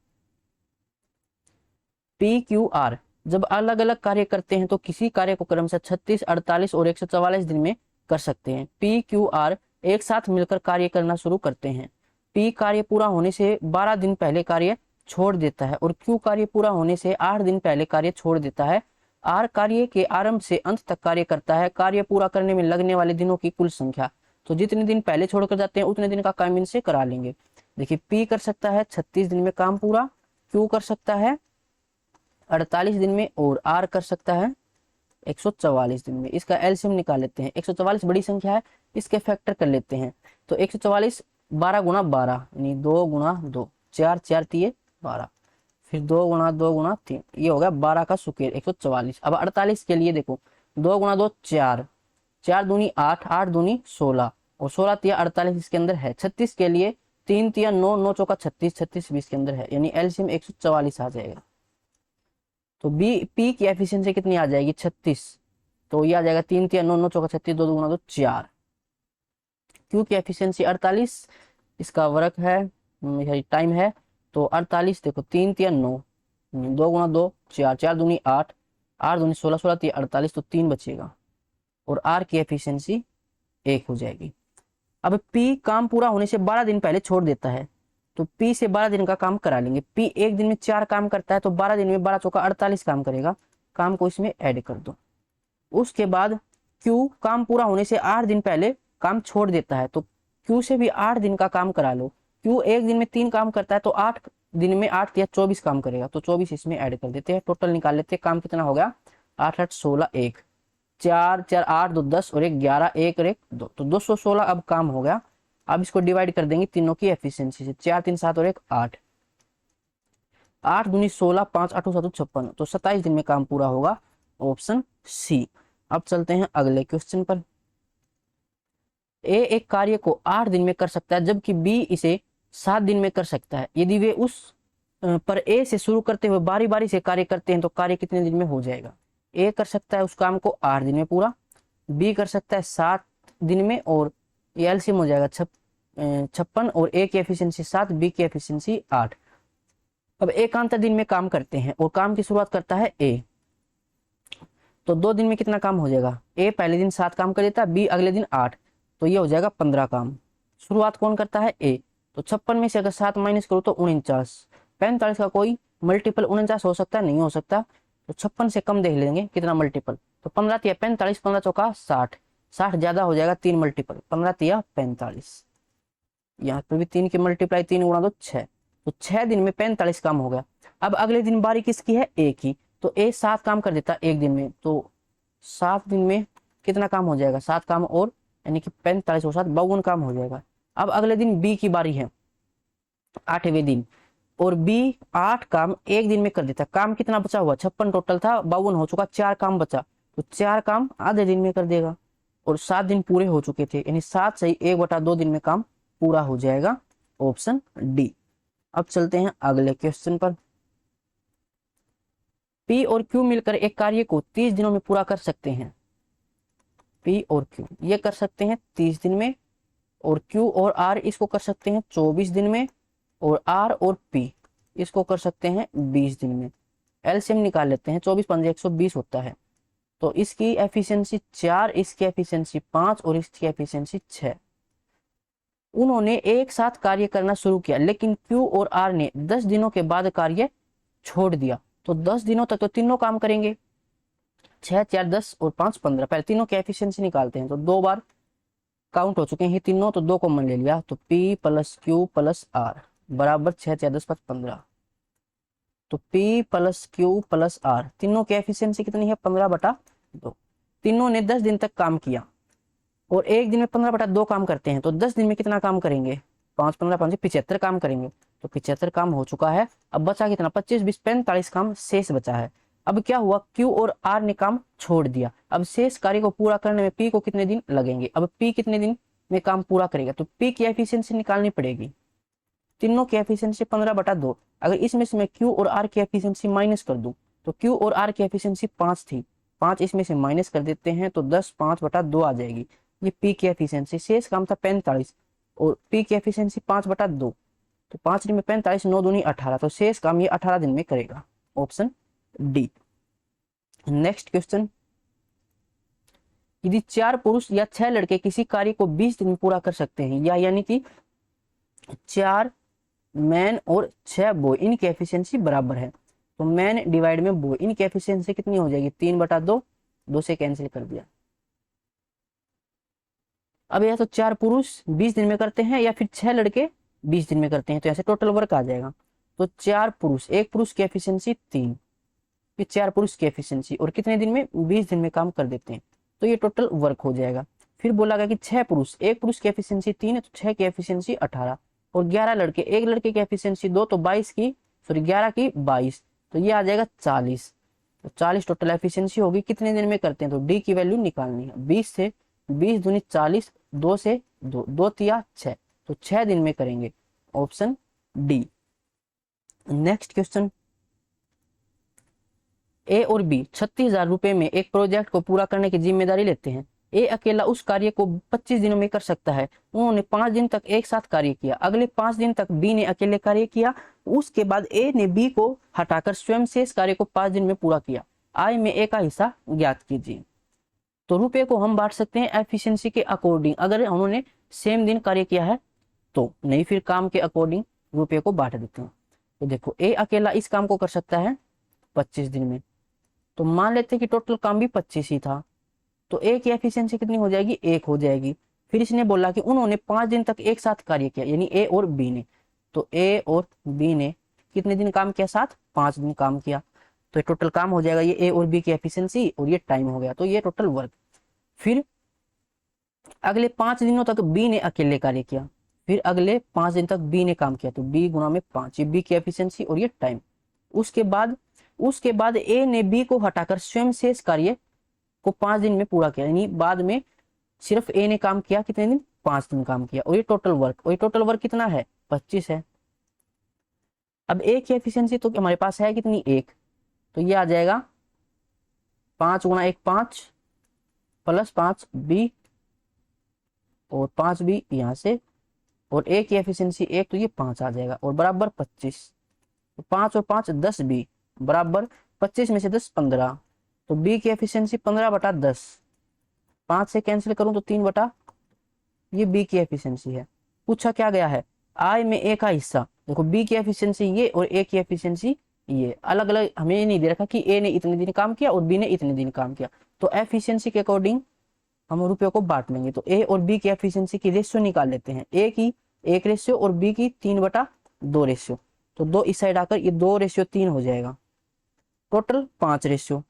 पी क्यू आर जब अलग अलग कार्य करते हैं तो किसी कार्य को क्रमशः 36, 48 और 144 दिन में कर सकते हैं। पी क्यू आर एक साथ मिलकर कार्य करना शुरू करते हैं। पी कार्य पूरा होने से 12 दिन पहले कार्य छोड़ देता है, और क्यू कार्य पूरा होने से 8 दिन पहले कार्य छोड़ देता है। आर कार्य के आरंभ से अंत तक कार्य करता है। कार्य पूरा करने में लगने वाले दिनों की कुल संख्या, तो जितने दिन पहले छोड़कर जाते हैं उतने दिन का काम इनसे करा लेंगे। देखिए पी कर सकता है 36 दिन में काम पूरा, क्यू कर सकता है 48 दिन में, और आर कर सकता है 144 दिन में। इसका एलसीएम निकाल लेते हैं। 144 बड़ी संख्या है, इसके फैक्टर कर लेते हैं। तो 144 12 गुणा 12 यानी 2 गुणा 2, 4 4 3 12, फिर 2 गुणा 2 गुणा 3, ये हो गया 12 का सुकेर 144। अब 48 के लिए देखो, 2 गुणा 2 4, 4 दूनी 8, 8 दूनी 16, और 16 तिया 48 इसके अंदर है। 36 के लिए 3 तिया 9, 9 चौका 36, 36 20 के अंदर है, यानी एलसीएम 144 आ जाएगा। तो बी पी की एफिशिएंसी कितनी आ जाएगी, 36, तो ये आ जाएगा 3 तिया 9, 9 चौका 36, 2 गुणा 2 4। क्यू की एफिशिएंसी 48, इसका वर्क है टाइम है, तो 48 देखो 3 तिया 9, 2 गुणा 2 4, 4 दूनी 8, 8 दूनी 16, 16 तिया 48, तो 3 बचेगा, और आर की एफिशिएंसी 1 हो जाएगी। अब पी काम पूरा होने से 12 दिन पहले छोड़ देता है, तो पी से 12 दिन का काम करा लेंगे। पी एक दिन में 4 काम करता है, तो 12 दिन में 12 चौका 48 काम करेगा, काम को इसमें ऐड कर दो। उसके बाद क्यू काम पूरा होने से 8 दिन पहले काम छोड़ देता है, तो क्यू से भी 8 दिन का काम करा लो। क्यू एक दिन में 3 काम करता है, तो 8 दिन में 8 या 24 काम करेगा, तो 24 इसमें ऐड कर देते हैं। टोटल निकाल लेते हैं, काम कितना हो गया, 8 8 16 1 4 4 8 2 10 और 1 11 1 और 1 2, तो 216 अब काम हो गया। अब इसको डिवाइड कर देंगे तीनों की एफिशिएंसी से, 4 3 7 और 1 8, 8 दूनी 16 5 8 7 56, तो 27 दिन में काम पूरा होगा, ऑप्शन सी। अब चलते हैं अगले क्वेश्चन पर। ए एक कार्य को 8 दिन में कर सकता है, जबकि बी इसे 7 दिन में कर सकता है। यदि वे उस पर ए से शुरू करते हुए बारी बारी से कार्य करते हैं, तो कार्य कितने दिन में हो जाएगा। ए कर सकता है उस काम को 8 दिन में पूरा, बी कर सकता है 7 दिन में, और ये एलसीएम हो जाएगा 56, और ए की एफिशिएंसी 7, बी की एफिशिएंसी 8। अब एकांतर दिन में काम करते हैं और काम की शुरुआत करता है ए, तो 2 दिन में कितना काम हो जाएगा, ए पहले दिन 7 काम कर देता है, बी अगले दिन 8, तो ये हो जाएगा 15 काम। शुरुआत कौन करता है, ए, तो 56 में से अगर 7 माइनस करो तो 49, 45 का कोई मल्टीपल 49 हो सकता है, नहीं हो सकता, तो 56 से कम देख लेंगे कितना मल्टीपल, तो 15 तिया 45, 15 चौका 60, 60 ज्यादा हो जाएगा 3 मल्टीपल, 15 तिया 45, यहाँ पर भी 3 की मल्टीप्लाई 3 गुणा तो 6, तो 6 दिन में 45 काम हो गया। अब अगले दिन बारी किसकी है, ए की, तो ए 7 काम कर देता एक दिन में, तो 7 दिन में कितना काम हो जाएगा, 7 काम और यानी कि 45 और 7 52 काम हो जाएगा। अब अगले दिन बी की बारी है 8वें दिन, और बी 8 काम एक दिन में कर देता। काम कितना बचा हुआ, 56 टोटल था, 52 हो चुका, 4 काम बचा, तो 4 काम आधे दिन में कर देगा, और 7 दिन पूरे हो चुके थे, यानी 7 से 1/2 दिन में काम पूरा हो जाएगा, ऑप्शन डी। अब चलते हैं अगले क्वेश्चन पर। पी और क्यू मिलकर एक कार्य को 30 दिनों में पूरा कर सकते हैं। पी और क्यू ये कर सकते हैं 30 दिन में, और क्यू और आर इसको कर सकते हैं 24 दिन में, और आर और पी इसको कर सकते हैं 20 दिन में। एलसीएम निकाल लेते हैं, 24 5 120 होता है, तो इसकी एफिशिएंसी 4, इसकी एफिशिएंसी 5 और इसकी एफिशिएंसी 6। उन्होंने एक साथ कार्य करना शुरू किया, लेकिन क्यू और आर ने 10 दिनों के बाद कार्य छोड़ दिया, तो 10 दिनों तक तो तीनों काम करेंगे, 6 4 10 और 5 15। पहले तीनों की एफिशिएंसी निकालते हैं, तो 2 बार काउंट हो चुके हैं तीनों, तो 2 कॉमन ले लिया, तो P plus Q plus R बराबर 6 4 10 5 15, तो P plus Q plus R तीनों की एफिशिएंसी कितनी है, 15/2। तीनों ने 10 दिन तक काम किया, और एक दिन में 15/2 काम करते हैं, तो 10 दिन में कितना काम करेंगे, 5 15 5 75 काम करेंगे, तो 75 काम हो चुका है। अब बचा कितना, 25 20 45 काम शेष बचा है। अब क्या हुआ, क्यू और आर ने काम छोड़ दिया, अब शेष कार्य को पूरा करने में पी को कितने दिन लगेंगे। अब पी कितने दिन में काम पूरा करेगा, तो पी की एफिशिएंसी निकालनी पड़ेगी, तीनों की एफिशिएंसी 15/2। अगर इसमें से मैं क्यू और आर की एफिशिएंसी माइनस कर दूं, तो क्यू और आर की एफिशिएंसी 5 थी, 5 इसमें से माइनस कर देते हैं, तो 10 5/2 आ जाएगी। ये पी की एफिशिएंसी, शेष काम था 45, और पी की एफिशिएंसी 5/2, तो 5 दिन में 45, 9 दूनी 18, तो शेष काम ये 18 दिन में करेगा, ऑप्शन डी। नेक्स्ट क्वेश्चन, यदि 4 पुरुष या 6 लड़के किसी कार्य को 20 दिन में पूरा कर सकते हैं, या यानी कि 4 मैन और 6 बॉय, इनकी एफिशिएंसी बराबर है, तो मैन डिवाइड में बॉय, इनकी एफिशिएंसी कितनी हो जाएगी, 3/2, 2 से कैंसिल कर दिया। अब या तो 4 पुरुष 20 दिन में करते हैं, या फिर 6 लड़के 20 दिन में करते हैं, तो ऐसे टोटल वर्क आ जाएगा। तो 4 पुरुष, एक पुरुष की एफिशिएंसी 3, फिर 4 पुरुष की एफिशिएंसी, और कितने दिन में, 20 दिन में काम कर देते हैं, तो ये टोटल वर्क हो जाएगा। फिर बोला गया कि 6 पुरुष, एक पुरुष की एफिशिएंसी 3 है, तो 6 की एफिशिएंसी 18, और 11 लड़के, एक लड़के की एफिशिएंसी 2, तो 11 की 22, तो ये आ जाएगा 40, तो 40 टोटल एफिशिएंसी होगी। कितने दिन में करते हैं, तो डी की वैल्यू निकालनी है, 20 से 20 दूनी 40, 2 से 2, 2 तिया 6, तो 6 दिन में करेंगे, ऑप्शन डी। नेक्स्ट क्वेश्चन, ए और बी 36,000 रुपए में एक प्रोजेक्ट को पूरा करने की जिम्मेदारी लेते हैं। ए अकेला उस कार्य को 25 दिनों में कर सकता है। उन्होंने 5 दिन तक एक साथ कार्य किया, अगले 5 दिन तक बी ने अकेले कार्य किया, उसके बाद ए ने बी को हटाकर स्वयं शेष कार्य को 5 दिन में पूरा किया। आय में ए का हिस्सा ज्ञात कीजिए। तो रुपए को हम बांट सकते हैं एफिशिएंसी के अकॉर्डिंग, अगर उन्होंने सेम दिन कार्य किया है तो, नहीं फिर काम के अकॉर्डिंग रुपए को बांट देते हैं। तो देखो ए अकेला इस काम को कर सकता है 25 दिन में, तो मान लेते हैं कि टोटल काम भी 25 ही था, तो ए की एफिशिएंसी कितनी हो जाएगी, 1 हो जाएगी। फिर इसने बोला कि उन्होंने 5 दिन तक एक साथ कार्य किया, यानी ए और बी ने। तो ए और बी ने कितने दिन काम किया साथ, 5 दिन काम किया। तो ये टोटल काम हो जाएगा, ये ए और बी की एफिशिएंसी और ये टाइम हो गया, तो ये टोटल वर्क। फिर अगले 5 दिनों तक बी ने अकेले कार्य किया, फिर अगले 5 दिन तक बी ने काम किया, तो बी गुणा में 5, ये बी की एफिशिएंसी और ये टाइम। उसके बाद ए ने बी को हटाकर स्वयं शेष कार्य को 5 दिन में पूरा किया, यानी बाद में सिर्फ ए ने काम किया कितने दिन, 5 दिन काम किया, और ये टोटल वर्क। और ये टोटल वर्क कितना है, 25 है। अब ए की एफिशिएंसी तो हमारे पास है कितनी, 1, तो ये आ जाएगा 5 गुणा 1 5 प्लस 5 बी और 5 बी यहाँ से, और ए की एफिशिएंसी 1, तो ये 5 आ जाएगा और बराबर 25। तो 5 और 5 10 बी बराबर 25 में से 10 15, तो बी की एफिशिएंसी 15/10। 5 से कैंसिल करूं तो 3/, ये बी की एफिशिएंसी है। पूछा क्या गया है, आई में ए का हिस्सा। देखो बी की एफिशिएंसी ये और ए की एफिशिएंसी ये, अलग अलग हमें ये नहीं दे रखा कि ए ने इतने दिन काम किया और बी ने इतने दिन काम किया। तो एफिशिएंसी के अकॉर्डिंग हम रुपयों को बांट लेंगे। तो ए और बी की एफिशिएंसी की रेशियो निकाल लेते हैं, ए की 1 रेशियो और बी की 3/2 रेशियो। तो 2 इस साइड आकर ये 2:3 हो जाएगा, टोटल 5 रेशियो,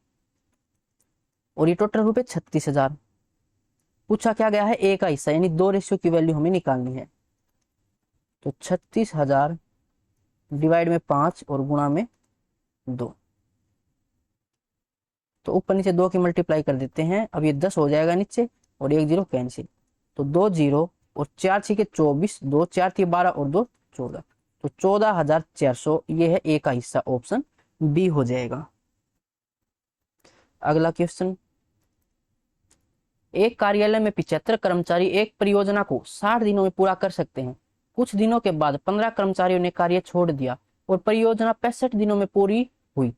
और ये टोटल रुपए 36,000। पूछा क्या गया है, ए का हिस्सा, यानी 2 रेशियो की वैल्यू हमें निकालनी है। तो 36,000 डिवाइड में 5 और गुणा में 2, तो ऊपर नीचे 2 की मल्टीप्लाई कर देते हैं। अब ये 10 हो जाएगा नीचे और 1 0 कैंसिल, तो 2 0 और 4 6 के 24, 2 4 3 12 और 2 14, तो 14,400 ये है ए का हिस्सा, ऑप्शन बी हो जाएगा। अगला क्वेश्चन, एक कार्यालय में 75 कर्मचारी एक परियोजना को 60 दिनों में पूरा कर सकते हैं। कुछ दिनों के बाद 15 कर्मचारियों ने कार्य छोड़ दिया और परियोजना 65 दिनों में पूरी हुई।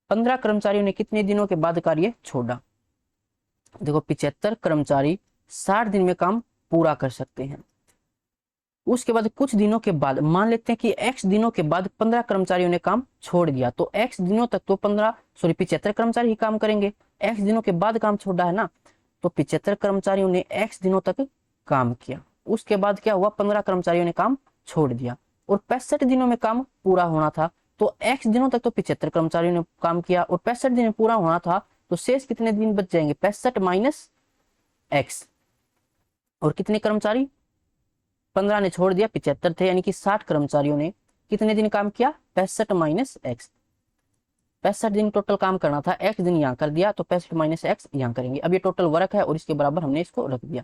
15 कर्मचारियों ने कितने दिनों के बाद कार्य छोड़ा। देखो 75 कर्मचारी 60 दिन में काम पूरा कर सकते हैं। उसके बाद कुछ दिनों के बाद, मान लेते हैं कि x दिनों के बाद 15 कर्मचारियों ने काम छोड़ दिया, तो x दिनों तक तो 75 कर्मचारी ही काम करेंगे। x दिनों के बाद काम छोड़ा है ना, तो 75 कर्मचारियों ने x दिनों तक काम किया। उसके बाद क्या हुआ, 15 कर्मचारियों ने काम छोड़ दिया और 65 दिनों में काम पूरा होना था। तो x दिनों तक तो 75 कर्मचारियों ने काम किया और 65 दिन में पूरा होना था, तो शेष कितने दिन बच जाएंगे, 65 माइनस x, और कितने कर्मचारी, 15 ने छोड़ दिया, 75 थे, यानी कि 60 कर्मचारियों ने कितने दिन काम किया, 65 माइनस x। 65 दिन टोटल काम करना था, x दिन यहाँ कर दिया, तो 65 माइनस x यहाँ करेंगे। अब ये टोटल वर्क है और इसके बराबर हमने इसको रख दिया।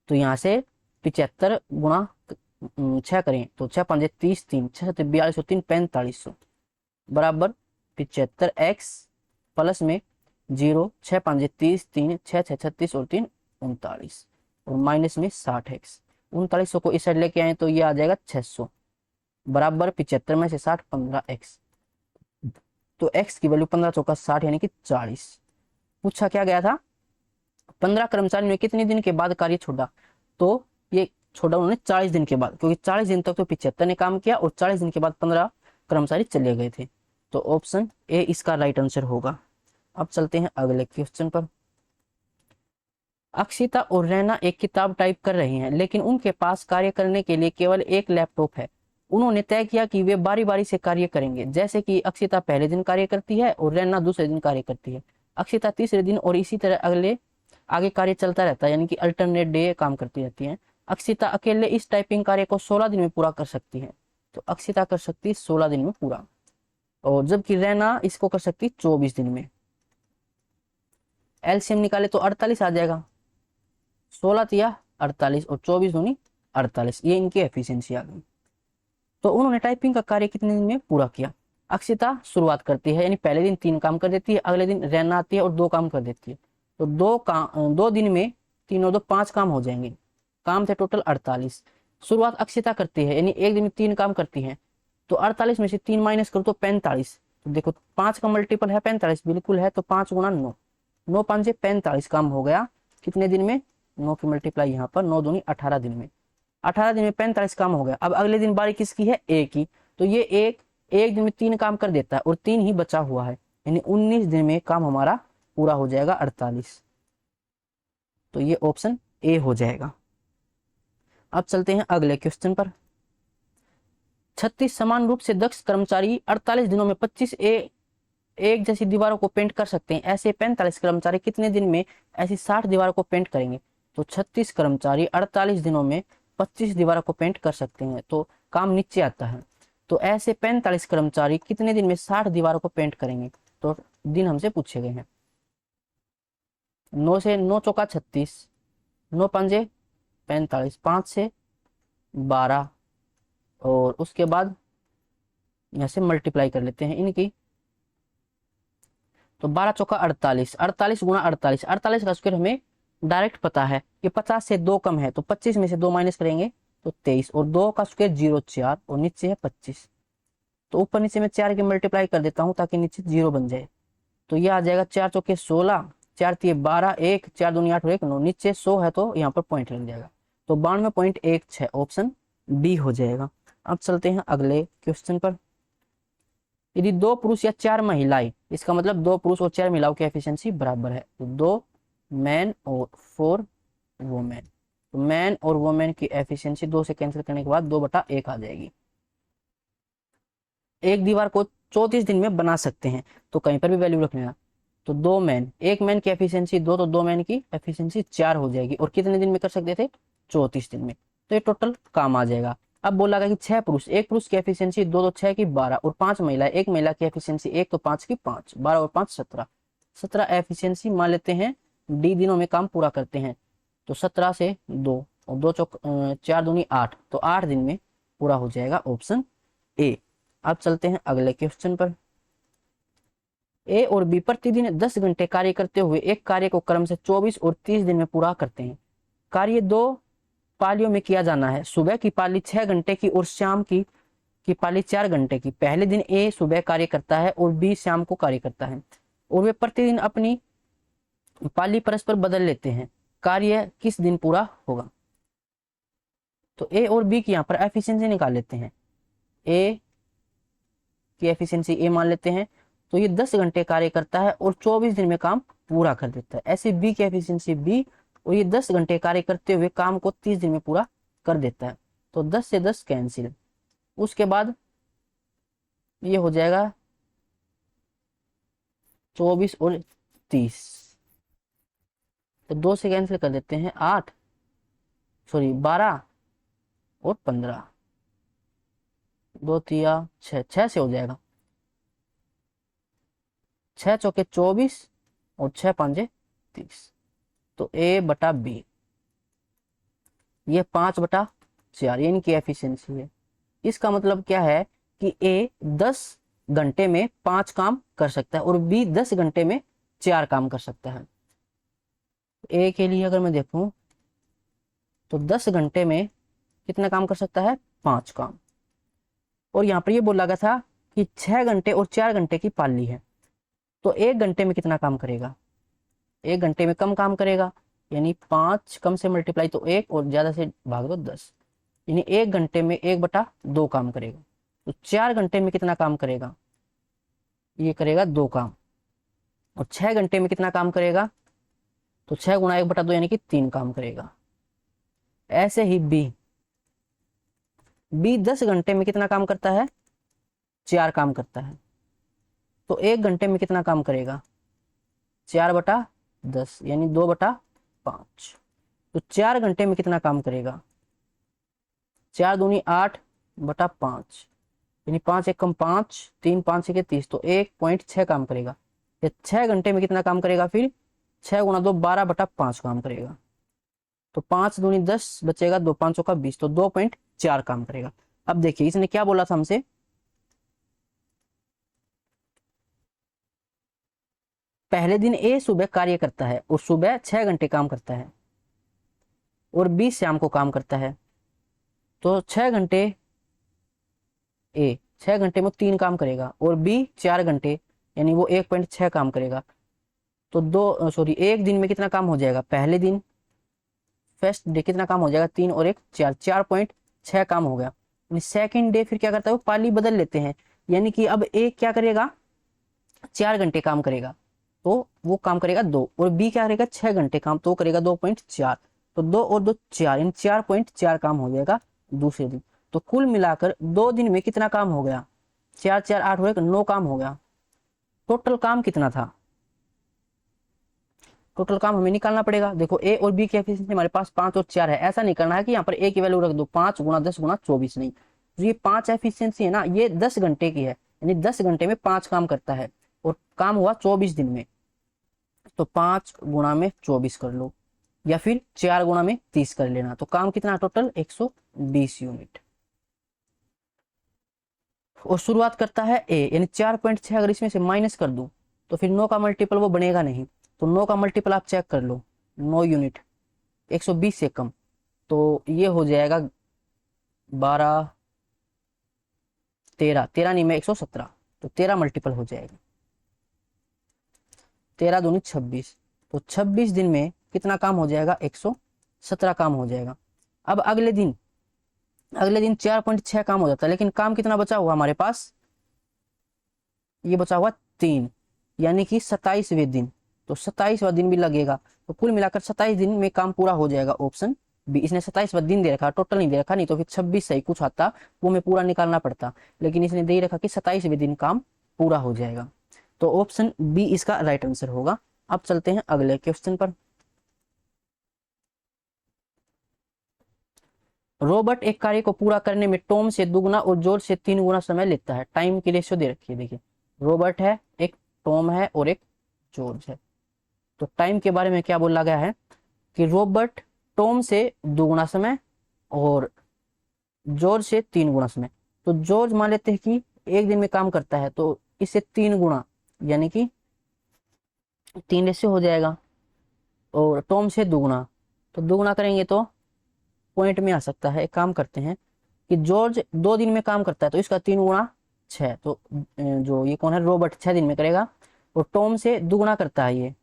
तो यहाँ से 75 गुणा 6 करें तो 6 5 30, 3 6 42, 3 4500 बराबर 75x प्लस में 0 6 5 30, 3 6 6 36 और 3 39 और माइनस में 60x। 3900 को इस साइड लेके आए तो ये आ जाएगा 600 बराबर 75 में से 60 15x। तो x की वैल्यू 15 चौका 60 यानी कि 40। पूछा क्या गया था, 15 कर्मचारियों ने कितने दिन के बाद कार्य छोड़ा, तो ये छोड़ा उन्होंने 40 दिन के बाद, क्योंकि 40 दिन तक तो 75 ने काम किया और 40 दिन के बाद 15 कर्मचारी चले गए थे। तो ऑप्शन ए इसका राइट आंसर होगा। अब चलते हैं अगले क्वेश्चन पर। अक्षिता और रैना एक किताब टाइप कर रहे हैं, लेकिन उनके पास कार्य करने के लिए केवल एक लैपटॉप है। उन्होंने तय किया कि वे बारी बारी से कार्य करेंगे, जैसे कि अक्षिता पहले दिन कार्य करती है और रैना दूसरे दिन कार्य करती है। अक्षिता तीसरे दिन और इसी तरह आगे कार्य चलता रहता है, यानी कि अल्टरनेट डे काम करती रहती है। अक्षिता अकेले इस टाइपिंग कार्य को 16 दिन में पूरा कर सकती है, तो अक्षिता कर सकती है 16 दिन में पूरा, और जबकि रैना इसको कर सकती है 24 दिन में। एलसीएम निकाले तो 48 आ जाएगा, 16 तिया 48 और 24 दूनी 48, ये इनकी एफिशिएंसी आ गई। तो उन्होंने टाइपिंग का कार्य कितने दिन में पूरा किया। अक्षिता शुरुआत करती है, यानी पहले दिन 3 काम कर देती है, अगले दिन रैना आती है और 2 काम कर देती है, तो 2 दिन में 3 और 2 5 काम हो जाएंगे। काम थे टोटल 48। शुरुआत अक्षिता करती है, यानी एक दिन में 3 काम करती है, तो 48 में से 3 माइनस करो तो 45। तो देखो 5 का मल्टीपल है 45, बिल्कुल है, तो 5 गुणा 9, 9 5 45 काम हो गया कितने दिन में, 9 की मल्टीप्लाई यहाँ पर 9 दूनी 18 दिन में, 18 दिन में 45 काम हो गया। अब अगले दिन बारी किसकी है, ए की, तो ये एक दिन में 3 काम कर देता है और 3 ही बचा हुआ है, यानी 19 दिन में काम हमारा पूरा हो जाएगा 48। तो ये ऑप्शन ए हो जाएगा। अब चलते हैं अगले क्वेश्चन पर। 36 समान रूप से दक्ष कर्मचारी 48 दिनों में 25 एक जैसी दीवारों को पेंट कर सकते हैं, ऐसे 45 कर्मचारी कितने दिन में ऐसी 60 दीवारों को पेंट करेंगे। तो 36 कर्मचारी 48 दिनों में 25 दीवारों को पेंट कर सकते हैं, तो काम नीचे आता है। तो ऐसे 45 कर्मचारी कितने दिन में 60 दीवारों को पेंट करेंगे, तो दिन हमसे पूछे गए हैं। 9 से 9 चौका 36, 9 पंजे 45, 5 से 12, और उसके बाद यहाँ से मल्टीप्लाई कर लेते हैं इनकी। तो 12 चौका 48, 48 गुणा 48, 48 का स्क्वायर हमें डायरेक्ट पता है कि 50 से 2 कम है, तो 25 में से 2 माइनस करेंगे तो 23, और 2 का स्क्वायर 0 4, और नीचे है 25। तो ऊपर नीचे में 4 की मल्टीप्लाई कर देता हूँ ताकि नीचे 0 बन जाए। तो यह आ जाएगा 4 चौके 16, 4 तिये 12, 1 4 दूनी 8 और 1 9, नीचे 100 है तो यहाँ पर पॉइंट लग जाएगा। तो 92.16 ऑप्शन बी हो जाएगा। अब चलते हैं अगले क्वेश्चन पर। यदि 2 पुरुष या 4 महिलाएं, इसका मतलब 2 पुरुष और 4 महिलाओं की एफिशिएंसी बराबर है, तो 2 मैन और 4 वुमेन, तो मैन और वुमेन की एफिशिएंसी 2 से कैंसिल करने के बाद 2/1 आ जाएगी। एक दीवार को 34 दिन में बना सकते हैं, तो कहीं पर भी वैल्यू रख लेना। तो 2 मैन, एक मैन की एफिशिएंसी 2, तो 2 मैन की एफिशिएंसी 4 हो जाएगी, और कितने दिन में कर सकते थे, 34 दिन में। तो ये टोटल काम आ जाएगा। अब बोला गया कि 6 पुरुष, एक पुरुष की एफिशिएंसी 2, तो 6 की 12, और 5 महिला, एक महिला की एफिशिएंसी 1, तो 5 की 5, 12 और 5 17, 17 एफिशिएंसी मान लेते हैं डी दिनों में काम पूरा करते हैं। तो 17 से 2, और 2 चौक 4 दूनी 8, तो 8 दिन में पूरा हो जाएगा ऑप्शन ए। अब चलते हैं अगले क्वेश्चन पर। ए और बी प्रतिदिन 10 घंटे कार्य करते हुए एक कार्य को क्रम से 24 और 30 दिन में पूरा करते हैं। कार्य 2 पालियों में किया जाना है। सुबह की पाली 6 घंटे की और शाम की पाली 4 घंटे की। पहले दिन ए सुबह कार्य करता है और बी शाम को कार्य करता है, और वे प्रतिदिन अपनी पाली परस्पर बदल लेते हैं। कार्य किस दिन पूरा होगा। तो ए और बी की यहाँ पर एफिशिएंसी निकाल लेते हैं। ए की एफिशिएंसी ए मान लेते हैं, तो ये 10 घंटे कार्य करता है और 24 दिन में काम पूरा कर देता है। ऐसे बी की एफिशिएंसी बी, और ये 10 घंटे कार्य करते हुए काम को 30 दिन में पूरा कर देता है। तो 10 से 10 कैंसिल, उसके बाद ये हो जाएगा 24 और 30, तो 2 से कैंसिल कर देते हैं 8, सॉरी 12 और 15, 2 तिया 6, 6 से हो जाएगा 6 चौके 24 और 6 पांजे 30। तो ए बटा बी, ये 5/4, ये इनकी एफिशिएंसी है। इसका मतलब क्या है कि ए 10 घंटे में 5 काम कर सकता है और बी 10 घंटे में 4 काम कर सकता है। ए के लिए अगर मैं देखूं तो 10 घंटे में कितना काम कर सकता है, 5 काम। और यहाँ पर ये बोला गया था कि 6 घंटे और 4 घंटे की पाली है, तो 1 घंटे में कितना काम करेगा, 1 घंटे में कम काम करेगा, यानी 5 कम से मल्टीप्लाई तो 1, और ज्यादा से भाग दो 10, यानी 1 घंटे में 1/2 काम करेगा। तो 4 घंटे में कितना काम करेगा, ये करेगा 2 काम। और 6 घंटे में कितना काम करेगा, तो 6 गुणा 1/2 यानी कि 3 काम करेगा। ऐसे ही बी 10 घंटे में कितना काम करता है, 4 काम करता है। तो 1 घंटे में कितना काम करेगा, 4/10 यानी 2/5। तो 4 घंटे में कितना काम करेगा, 4 दूनी 8/5, यानी 5 एक कम 5, 3 5 के 30, तो 1.6 काम करेगा। ये 6 घंटे में कितना काम करेगा, फिर 6 गुणा 2 12/5 काम करेगा। तो 5 दूनी 10 बचेगा, 2 5 का 20, तो 2.4 काम करेगा। अब देखिए इसने क्या बोला था हमसे, पहले दिन ए सुबह कार्य करता है और सुबह 6 घंटे काम करता है, और बी शाम को काम करता है। तो 6 घंटे ए 6 घंटे में 3 काम करेगा, और बी 4 घंटे यानी वो 1.6 काम करेगा। तो एक दिन में कितना काम हो जाएगा, पहले दिन फर्स्ट डे कितना काम हो जाएगा, 3 और 1 4, 4.6 काम हो गया। सेकेंड डे फिर क्या करता है, वो पाली बदल लेते हैं, यानी कि अब एक क्या करेगा, 4 घंटे काम करेगा, तो वो काम करेगा 2, और बी क्या करेगा 6 घंटे काम, तो करेगा 2.4, तो 2 और 2 4, इन 4.4 काम हो जाएगा दूसरे दिन। तो कुल मिलाकर 2 दिन में कितना काम हो गया, 4 4 8 हो गया, 9 काम हो गया। टोटल काम कितना था, टोटल काम हमें निकालना पड़ेगा। देखो ए और बी की एफिशिएंसी हमारे पास 5 और 4 है, ऐसा नहीं करना है कि यहाँ पर ए की वैल्यू रख दो 5 गुना 10 गुना 24, नहीं। तो ये 5 एफिशिएंसी है ना, ये 10 घंटे की है, यानी 10 घंटे में 5 काम करता है, और काम हुआ 24 दिन में। तो 5 गुणा में 24 कर लो, या फिर 4 गुणा में 30 कर लेना। तो काम कितना टोटल 120 यूनिट। और शुरुआत करता है ए, यानी 4.6, अगर इसमें से माइनस कर दूं तो फिर 9 का मल्टीपल वो बनेगा नहीं, तो 9 का मल्टीपल आप चेक कर लो, 9 यूनिट 120 से कम, तो ये हो जाएगा 12 13, 13 नहीं में 117, तो 13 मल्टीपल हो जाएगा, 13 दूनी 26, तो 26 दिन में कितना काम हो जाएगा 117 काम हो जाएगा। अब अगले दिन 4.6 काम हो जाता है, लेकिन काम कितना बचा हुआ हमारे पास, ये बचा हुआ 3, यानी कि 27वें दिन, तो 27वां दिन भी लगेगा। तो कुल मिलाकर 27 दिन में काम पूरा हो जाएगा, ऑप्शन बी। इसने 27वां दिन दे रखा, टोटल नहीं दे रखा, नहीं तो फिर 26 सही कुछ आता वो हमें पूरा निकालना पड़ता, लेकिन इसने दे रखा कि 27वें दिन काम पूरा हो जाएगा। तो ऑप्शन बी इसका राइट आंसर होगा। अब चलते हैं अगले क्वेश्चन पर। रोबोट एक कार्य को पूरा करने में टॉम से 2 गुना और जॉर्ज से 3 गुना समय लेता है। टाइम की रेशियो दे रखी है, देखिए रोबोट है, एक टॉम है और एक जॉर्ज है। तो टाइम के बारे में क्या बोला गया है कि रोबोट टॉम से 2 गुना समय और जॉर्ज से 3 गुना समय। तो जॉर्ज मान लेते हैं कि एक दिन में काम करता है, तो इससे 3 गुना, यानी कि 3 रेशियो हो जाएगा, और टॉम से 2 गुना, तो 2 गुना करेंगे तो पॉइंट में आ सकता है। एक काम करते हैं कि जॉर्ज 2 दिन में काम करता है, तो इसका 3 गुना 6, तो जो ये कौन है रोबोट 6 दिन में करेगा, और टॉम से 2 गुना करता है ये,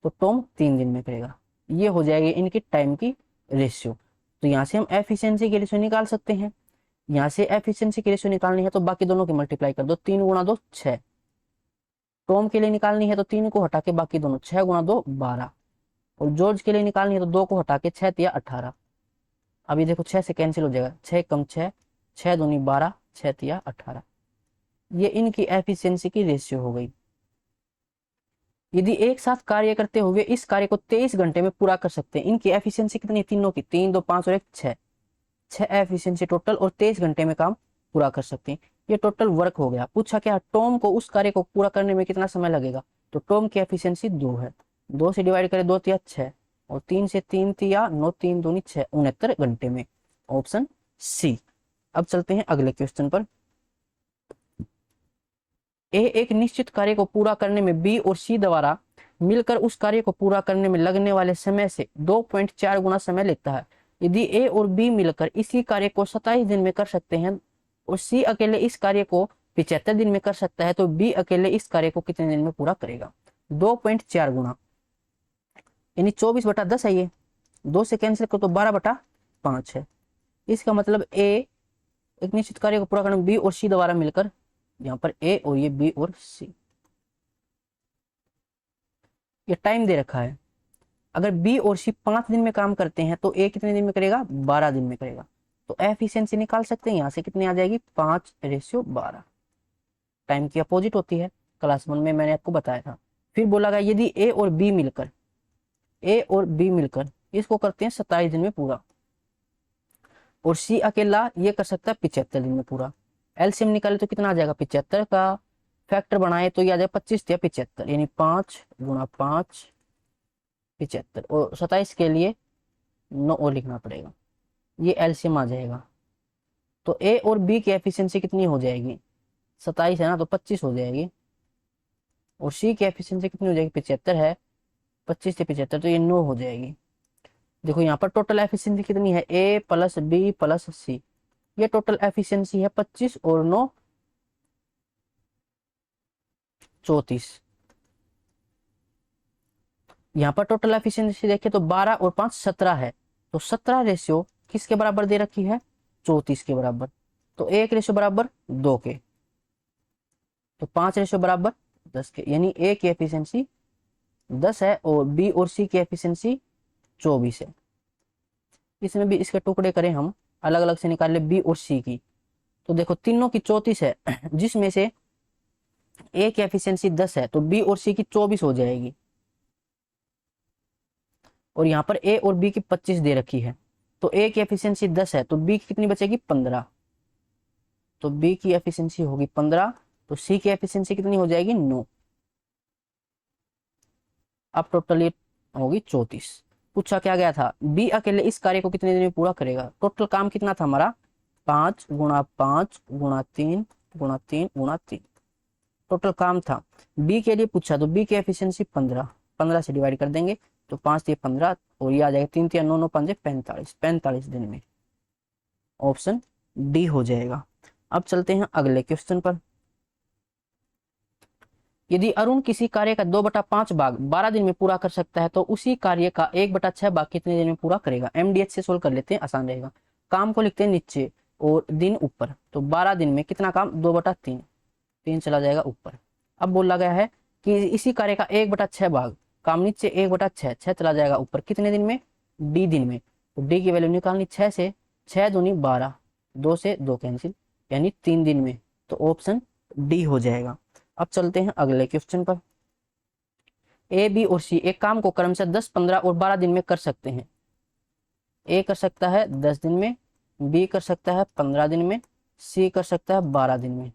तो टॉम 3 दिन में करेगा। ये हो जाएगी इनकी टाइम की रेशियो। तो यहाँ से हम एफिशिएंसी की रेशियो निकाल सकते हैं। यहाँ से एफिशिएंसी की रेशियो निकालनी है तो बाकी दोनों की मल्टीप्लाई कर दो, 3 गुना 2 6। टॉम के लिए निकालनी है तो 3 को हटा के बाकी दोनों, 6 गुना 2 12। और जॉर्ज के लिए निकालनी है तो 2 को हटा के 6 तिया 18। अभी देखो 6 से कैंसिल हो जाएगा, 6 कम 6, 6 दूनी 12, 6 तिया 18। ये इनकी एफिशिएंसी की रेशियो हो गई। यदि एक साथ कार्य करते हुए इस कार्य को 23 घंटे में पूरा कर सकते हैं, इनकी एफिशिएंसी कितनी है तीनों की, 3 2 5 और 1 6, 6 एफिशिएंसी टोटल, और 23 घंटे में काम पूरा कर सकते हैं। ये टोटल वर्क हो गया। पूछा क्या, टॉम को उस कार्य को पूरा करने में कितना समय लगेगा, तो टॉम की एफिशिएंसी 2 है, 2 से डिवाइड करें 2 तिया 6, और 3 से 3 तिया 9, 3 दूनी 6, 69 घंटे में, ऑप्शन सी। अब चलते हैं अगले क्वेश्चन पर। ए एक निश्चित कार्य को पूरा करने में बी और सी द्वारा मिलकर उस कार्य को पूरा करने में लगने वाले समय से 2.4 गुना समय लेता है। यदि ए और बी मिलकर इसी कार्य को 27 दिन में कर सकते हैं और सी अकेले इस कार्य को 75 दिन में कर सकता है, तो बी अकेले इस कार्य को कितने दिन में पूरा करेगा। 2.4 गुना यानी 24/10 है, ये 2 से कैंसिल करो तो 12/5 है। इसका मतलब ए एक निश्चित कार्य को पूरा करने में बी और सी द्वारा मिलकर, यहाँ पर ए और ये बी और सी, ये टाइम दे रखा है। अगर बी और सी 5 दिन में काम करते हैं तो ए कितने दिन में करेगा, 12 दिन में करेगा। तो एफिशिएंसी निकाल सकते हैं, यहाँ से कितनी आ जाएगी 5:12। टाइम की अपोजिट होती है, क्लास 1 में मैंने आपको बताया था। फिर बोला गया यदि ए और बी मिलकर इसको करते हैं 27 दिन में पूरा, और सी अकेला ये कर सकता है 75 दिन में पूरा। एलसीएम निकाले तो कितना आ जाएगा, 75 का फैक्टर बनाए तो ये आ जाएगा 25 या 75, यानी 5 गुणा 5 75, और 27 के लिए 9 और लिखना पड़ेगा, ये एलसीएम आ जाएगा। तो ए और बी की एफिशिएंसी कितनी हो जाएगी, 27 है ना, तो 25 हो जाएगी। और सी की एफिशिएंसी कितनी हो जाएगी, 75 है, 25 से 75, तो ये 9 हो जाएगी। देखो यहाँ पर टोटल एफिशिएंसी कितनी है, ए प्लस बी प्लस सी, ये टोटल एफिशिएंसी है 25 और 9 34। यहाँ पर टोटल एफिशिएंसी देखें तो 12 और 5 17 है, तो 17 रेशियो किसके बराबर दे रखी है, 34 के बराबर। तो 1 रेशियो बराबर 2 के, तो 5 रेशियो बराबर 10 के, यानी ए की एफिशिएंसी 10 है और बी और सी की एफिशिएंसी 24 है। इसमें भी इसके टुकड़े करें हम, अलग अलग से निकाल ले बी और सी की, तो देखो तीनों की 34 है, जिसमें से ए की एफिशिएंसी 10 है तो बी और सी की 24 हो जाएगी, और यहाँ पर ए और बी की 25 दे रखी है, तो ए की एफिशिएंसी 10 है तो बी की कितनी बचेगी 15, तो बी की एफिशिएंसी होगी 15, तो सी की एफिशिएंसी कितनी हो जाएगी 9। अब टोटल ये होगी 34। पूछा क्या गया था, बी अकेले इस कार्य को कितने दिन में पूरा करेगा। टोटल काम कितना था हमारा 5 गुणा 5 गुणा 3 गुणा 3 गुणा 3 टोटल काम था। बी के लिए पूछा तो बी की एफिशिएंसी 15, 15 से डिवाइड कर देंगे तो 5 ये 15 और ये आ जाएगा 3 3 9 9 5 45, 45 दिन में, ऑप्शन डी हो जाएगा। अब चलते हैं अगले क्वेश्चन पर। यदि अरुण किसी कार्य का 2/5 भाग 12 दिन में पूरा कर सकता है तो उसी कार्य का 1/6 भाग कितने दिन में पूरा करेगा। एमडीएच से सोल्व कर लेते हैं, आसान रहेगा। काम को लिखते हैं नीचे और दिन ऊपर, तो 12 दिन में कितना काम 2/3, 3 चला जाएगा ऊपर। अब बोला गया है कि इसी कार्य का 1/6 भाग, काम नीचे 1/6, 6 चला जाएगा ऊपर, कितने दिन में डी दिन में। तो डी की वैल्यू निकालनी 6 से, 6 दूनी 12, 2 से 2 कैंसिल, यानी 3 दिन में, तो ऑप्शन डी हो जाएगा। अब चलते हैं अगले क्वेश्चन पर। ए बी और सी एक काम को क्रमशः 10 15 और 12 दिन में कर सकते हैं। ए कर सकता है 10 दिन में, बी कर सकता है 15 दिन में, सी कर सकता है 12 दिन में।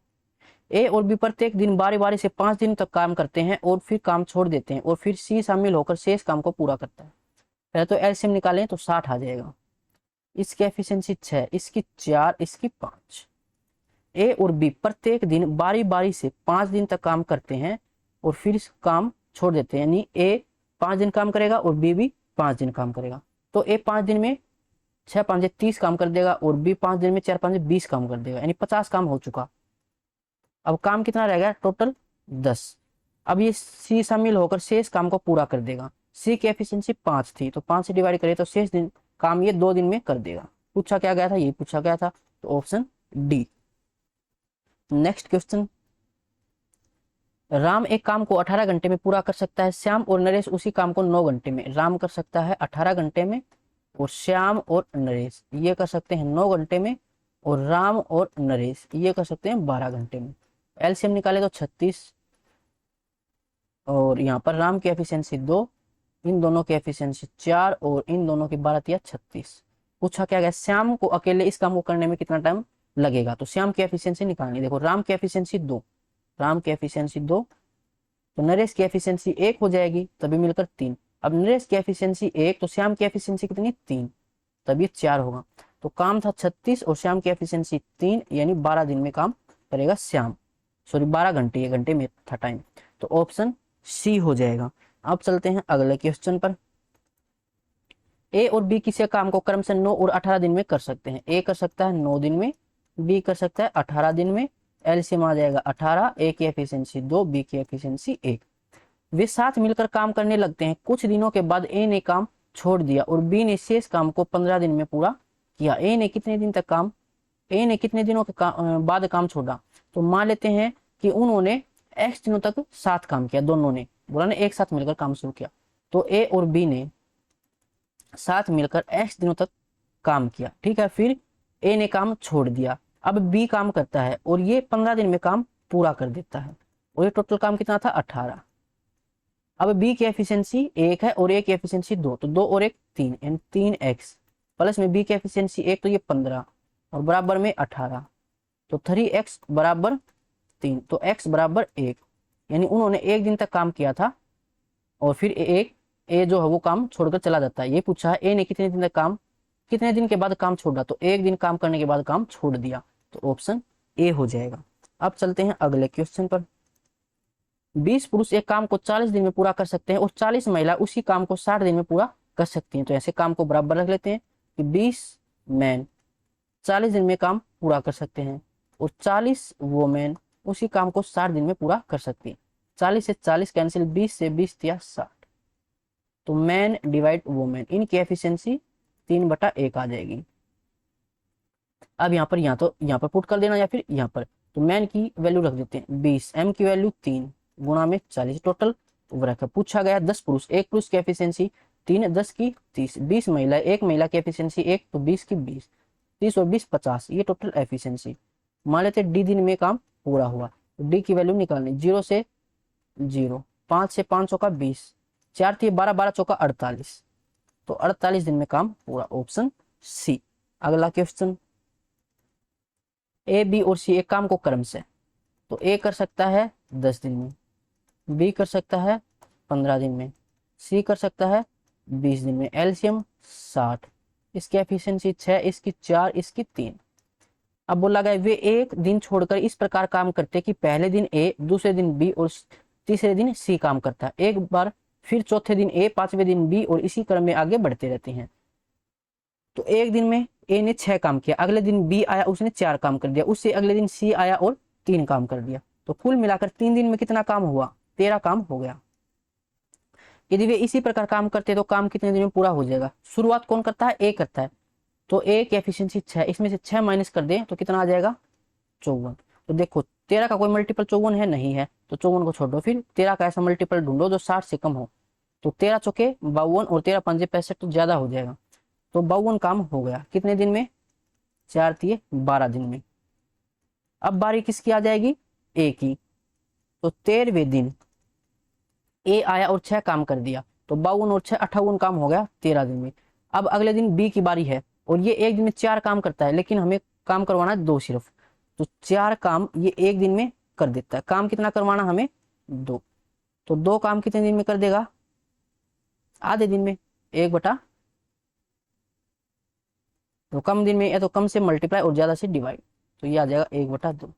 ए और बी प्रत्येक दिन बारी बारी से 5 दिन तक काम करते हैं और फिर काम छोड़ देते हैं, और फिर सी शामिल होकर शेष काम को पूरा करता है। पहले तो एलसीएम निकालें तो 60 आ जाएगा। इसकी एफिशिएंसी 6, इसकी 4, इसकी 5। ए और बी प्रत्येक दिन बारी बारी से 5 दिन तक काम करते हैं और फिर काम छोड़ देते हैं, यानी ए 5 दिन काम करेगा और बी भी 5 दिन काम करेगा। तो ए 5 दिन में 6 5 30 काम कर देगा और बी 5 दिन में 4 5 20 काम कर देगा, यानी 50 काम हो चुका। अब काम कितना रहेगा टोटल 10। अब ये सी शामिल होकर शेष काम को पूरा कर देगा। सी की एफिशिएंसी 5 थी तो 5 से डिवाइड करें तो शेष दिन काम ये 2 दिन में कर देगा। पूछा क्या गया था, ये पूछा गया था, तो option D. Next question, Ram एक काम को 18 घंटे में पूरा कर सकता है, श्याम और नरेश उसी काम को 9 घंटे में। राम कर सकता है 18 घंटे में और श्याम और नरेश ये कर सकते हैं 9 घंटे में, और राम और नरेश ये कर सकते हैं 12 घंटे में। एलसीएम निकाले तो 36, और यहाँ पर राम की एफिशिएंसी 2, इन दोनों की एफिशिएंसी 4 और इन दोनों की 12 या 36। पूछा क्या गया, श्याम को अकेले इस काम को करने में कितना टाइम लगेगा। तो श्याम की एफिशिएंसी निकालनी, देखो राम की एफिशिएंसी 2, राम की एफिशिएंसी 2, तो नरेश की एफिशिएंसी 1 हो जाएगी, तभी मिलकर 3। अब नरेश की एफिशिएंसी 1 तो श्याम की एफिशिएंसी कितनी 3, तब ये 4 होगा। तो काम था 36 और श्याम की एफिशिएंसी 3, यानी 12 दिन में काम करेगा श्याम, सॉरी 12 घंटे, ये घंटे में था टाइम, तो ऑप्शन सी हो जाएगा। अब चलते हैं अगले क्वेश्चन पर। ए और बी किसी काम को क्रमशः 9 और 18 दिन में कर सकते हैं। ए कर सकता है 9 दिन में, बी कर सकता है 18 दिन में। एलसीएम आ जाएगा 18, ए की एफिशिएंसी 2, बी की एफिशिएंसी 1। वे साथ मिलकर काम करने लगते हैं। कुछ दिनों के बाद ए ने काम छोड़ दिया और बी ने शेष काम को 15 दिन में पूरा किया। ए ने कितने दिनों के बाद काम छोड़ा, तो मान लेते हैं कि उन्होंने एक्स दिनों तक साथ काम किया, दोनों ने बोला ना एक साथ मिलकर काम शुरू किया, तो ए और बी ने साथ मिलकर एक्स दिनों तक काम किया, ठीक है। फिर ए ने काम छोड़ दिया, अब बी काम करता है और ये 15 दिन में काम पूरा कर देता है, और ये टोटल काम कितना था 18। अब बी की एफिशिएंसी 1 है और ए की एफिशिएंसी 2, तो 2 और 1 3, यानी 3x प्लस में बी की एफिशिएंसी 1 तो ये 15 और बराबर में 18, तो 3x बराबर 3, तो x बराबर 1, यानी उन्होंने 1 दिन तक काम किया था और फिर ए जो है वो काम छोड़कर चला जाता है। ये पूछा है ए ने कितने दिन के बाद काम छोड़ा, तो 1 दिन काम करने के बाद काम छोड़ दिया, तो ऑप्शन ए हो जाएगा। अब चलते हैं अगले क्वेश्चन पर। 20 पुरुष एक काम को 40 दिन में पूरा कर सकते हैं और 40 महिला उसी काम को 60 दिन में पूरा कर सकती हैं। तो ऐसे काम को बराबर रख लेते हैं कि 20 मैन 40 दिन में काम पूरा कर सकते हैं और 40 वोमेन उसी काम को 60 दिन में पूरा कर सकती हैं। 40 से 40 कैंसिल, 20 से 20 दिया 60, तो मैन डिवाइड वोमेन, इनकी एफिशिएंसी 3/1 आ जाएगी। अब यहाँ पर पुट कर देना या फिर यहाँ पर, तो मैन की वैल्यू रख देते हैं 20, एम की वैल्यू 3, गुणा में 40 टोटल वर्क है। पूछा गया 10 पुरुष, एक पुरुष की एफिशिएंसी 3, 10 की 30, 20 महिला, एक महिला की एफिशिएंसी 1 तो 20 की 20, 30 और 20 50, ये टोटल एफिशिएंसी। मान लेते डी दिन में काम पूरा हुआ, तो डी की वैल्यू निकालनी, 0 से 0, 5 से 5 चौका 20, 4 थी 12, 12 चौका 48, तो 48 दिन में काम पूरा, ऑप्शन सी। अगला क्वेश्चन, ए बी और सी एक काम को क्रम से, तो ए कर सकता है 10 दिन में, बी कर सकता है 15 दिन में, सी कर सकता है 20 दिन में, एलसीएम 60, इसकी एफिशिएंसी 6, इसकी 4, इसकी 3। अब बोला गया वे एक दिन छोड़कर इस प्रकार काम करते कि पहले दिन ए, दूसरे दिन बी और तीसरे दिन सी काम करता है, एक बार फिर चौथे दिन ए, पांचवें दिन बी और इसी क्रम में आगे बढ़ते रहते हैं। तो एक दिन में ए ने 6 काम किया, अगले दिन बी आया उसने 4 काम कर दिया, उससे अगले दिन सी आया और 3 काम कर दिया, तो कुल मिलाकर 3 दिन में कितना काम हुआ, 13 काम हो गया। यदि वे इसी प्रकार काम करते तो काम कितने दिन में पूरा हो जाएगा। शुरुआत कौन करता है, ए करता है, तो ए की एफिशिएंसी 6, इसमें से 6 माइनस कर दें तो कितना आ जाएगा, 54। तो देखो 13 का कोई मल्टीपल 54 है, नहीं है, तो 54 को छोड़ दो, फिर 13 का ऐसा मल्टीपल ढूंढो जो 60 से कम हो, तो 13 चौके 52 और 13 पंजे 65, तो ज्यादा हो जाएगा, तो 52 काम हो गया कितने दिन में, 4 दिए 12 दिन में। अब बारी किसकी आ जाएगी, ए की, तो 13वें दिन ए आया और 6 काम कर दिया, तो 52 और 6 58 काम हो गया 13 दिन में। अब अगले दिन बी की बारी है, और ये एक दिन में 4 काम करता है, लेकिन हमें काम करवाना है 2 सिर्फ, तो 4 काम ये एक दिन में कर देता है। काम कितना करवाना हमें, 2, तो 2 काम कितने दिन में कर देगा, आधे दिन में, 1/, तो कम दिन में या तो कम से मल्टीप्लाई और ज्यादा से डिवाइड, तो ये आ जाएगा 1/2,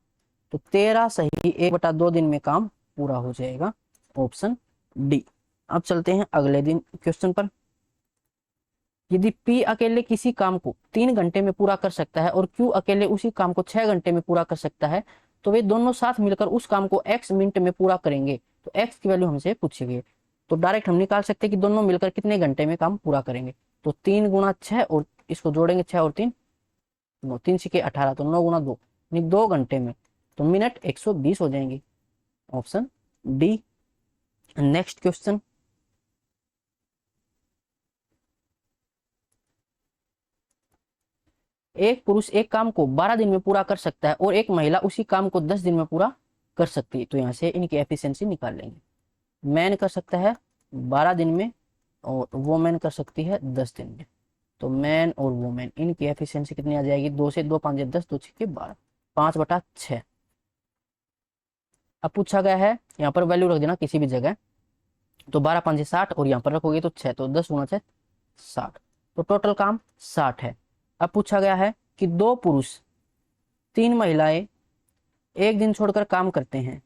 तो 13 सही 1/2 दिन में काम पूरा हो जाएगा, ऑप्शन डी। अब चलते हैं अगले दिन क्वेश्चन पर। यदि P अकेले किसी काम को 3 घंटे में पूरा कर सकता है और Q अकेले उसी काम को 6 घंटे में पूरा कर सकता है, तो वे दोनों साथ मिलकर उस काम को x मिनट में पूरा करेंगे, तो x की वैल्यू हमसे पूछी गई, तो डायरेक्ट हम निकाल सकते हैं कि दोनों मिलकर कितने घंटे में काम पूरा करेंगे, तो 3 गुणा 6 और इसको जोड़ेंगे 6 और 3 9, 3 6 18, तो 9 गुणा 2 यानी 2 घंटे में, तो मिनट 120 हो जाएंगे, ऑप्शन डी। नेक्स्ट क्वेश्चन, एक पुरुष एक काम को 12 दिन में पूरा कर सकता है और एक महिला उसी काम को 10 दिन में पूरा कर सकती है, तो यहाँ से इनकी एफिशिएंसी निकाल लेंगे। मैन कर सकता है 12 दिन में और वोमेन कर सकती है 10 दिन में, तो मैन और वोमेन इनकी एफिशिएंसी कितनी आ जाएगी, 2 से 2 5 10, 2 6 12, 5/6। अब पूछा गया है यहाँ पर वैल्यू रख देना किसी भी जगह, तो 12 5 60 और यहाँ पर रखोगे तो 6, तो 10 गुणा 6 60, तो टोटल काम 60 है। अब पूछा गया है कि 2 पुरुष 3 महिलाएं एक दिन छोड़कर काम करते हैं,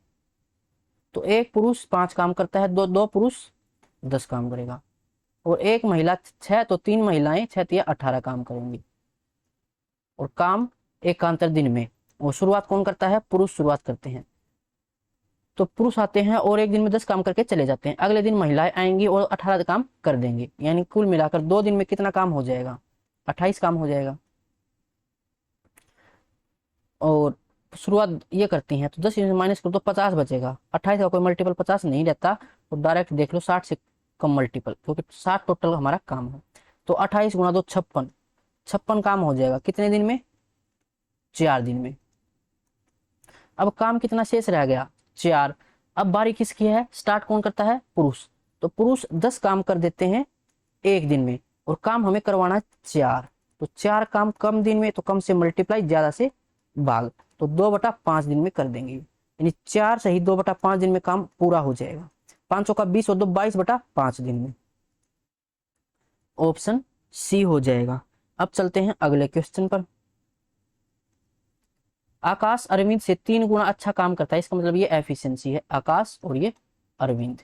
तो एक पुरुष 5 काम करता है, दो पुरुष 10 काम करेगा, और एक महिला 6, तो 3 महिलाएं 6 या 18 काम करेंगी, और काम एकांतर दिन में, और शुरुआत कौन करता है, पुरुष शुरुआत करते हैं, तो पुरुष आते हैं और एक दिन में 10 काम करके चले जाते हैं, अगले दिन महिलाएं आएंगी और 18 काम कर देंगे, यानी कुल मिलाकर 2 दिन में कितना काम हो जाएगा, 28 काम हो जाएगा। और शुरुआत ये करती हैं तो 10 में माइनस कर दो 50 बचेगा, 28 का कोई मल्टीपल 50 नहीं रहता, तो डायरेक्ट देख लो 60 से कम मल्टीपल, क्योंकि 60 टोटल हमारा काम है, तो 28 गुणा 2 56, 56 काम हो जाएगा कितने दिन में, 4 दिन में। अब काम कितना शेष रह गया, 4। अब बारी किसकी है, स्टार्ट कौन करता है, पुरुष, तो पुरुष 10 काम कर देते हैं एक दिन में, और काम हमें करवाना है 4, तो 4 काम कम दिन में, तो कम से मल्टीप्लाई ज्यादा से भाग, तो 2/5 दिन में कर देंगे, यानी 4 सही 2/5 दिन में काम पूरा हो जाएगा, 5 का 20 और 2 22/5 दिन में, ऑप्शन सी हो जाएगा। अब चलते हैं अगले क्वेश्चन पर। आकाश अरविंद से 3 गुना अच्छा काम करता है, इसका मतलब ये एफिशिएंसी है, आकाश और ये अरविंद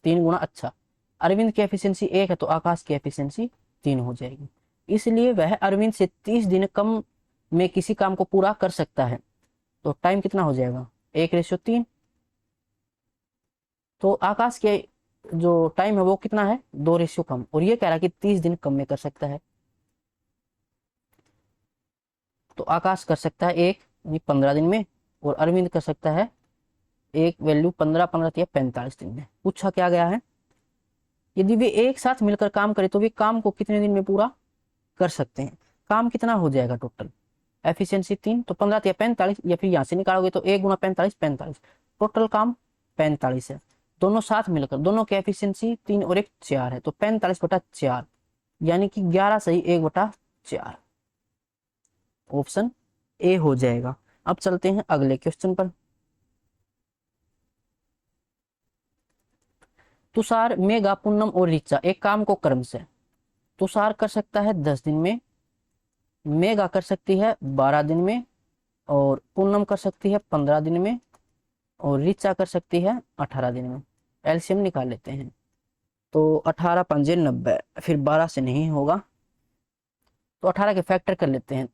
3 गुना अच्छा, अरविंद की एफिशिएंसी 1 है तो आकाश की एफिशिएंसी 3 हो जाएगी, इसलिए वह अरविंद से 30 दिन कम में किसी काम को पूरा कर सकता है, तो टाइम कितना हो जाएगा, 1:3। तो आकाश के जो टाइम है वो कितना है, 2 कम, और ये कह रहा है कि 30 दिन कम में कर सकता है, तो आकाश कर सकता है 1 यानी 15 दिन में, और अरविंद कर सकता है एक वैल्यू 15, 15 या 45 दिन में। पूछा क्या गया है, यदि वे एक साथ मिलकर काम करें तो वे काम को कितने दिन में पूरा कर सकते हैं। काम कितना हो जाएगा टोटल, एफिशिएंसी 3, तो 15 या 45, या फिर यहाँ से निकालोगे तो 1 गुना 45, 45, टोटल काम 45 है। दोनों साथ मिलकर दोनों की एफिशिएंसी 3 और 1 4 है, तो 45/4 यानी कि 11 सही 1/4, ऑप्शन ए हो जाएगा। अब चलते हैं अगले क्वेश्चन पर। तुषार, मेघा, पूनम और ऋचा एक काम को क्रम से, तुषार कर सकता है 10 दिन में, मेघा कर सकती है 12 दिन में, और पूनम कर सकती है 15 दिन में, और ऋचा कर सकती है 18 दिन में। एलसीएम निकाल लेते हैं, तो 18 पंजे 90, फिर 12 से नहीं होगा, तो 18 के फैक्टर कर लेते हैं,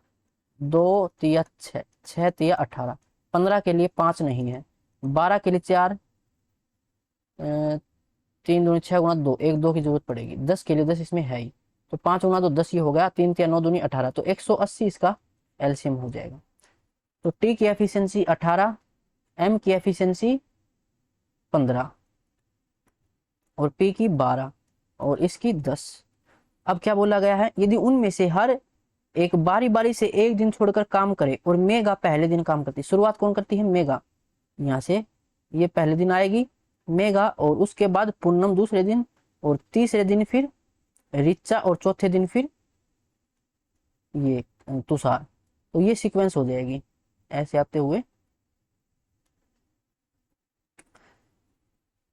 2 तिया 6, 6 तिया 18, 15 के लिए 5 नहीं है, 12 के लिए 4, 3 दूनी 6 गुना 2, 1 2 की जरूरत पड़ेगी, 10 के लिए 10 इसमें है ही, तो 5 गुना 2 10 ये हो गया, 3 तिया 9 दूनी 18, तो 180 इसका एलसीएम हो जाएगा। तो टी की एफिशिएंसी 18, एम की एफिशिएंसी 15 और पी की 12 और इसकी 10। अब क्या बोला गया है, यदि उनमें से हर एक बारी बारी से एक दिन छोड़कर काम करे और मेघा पहले दिन काम करती है। शुरुआत कौन करती है, मेघा, यहाँ से ये पहले दिन आएगी मेघा, और उसके बाद पूनम दूसरे दिन, और तीसरे दिन फिर ऋचा, और चौथे दिन फिर ये तुषार। तो ये सीक्वेंस हो जाएगी ऐसे आते हुए।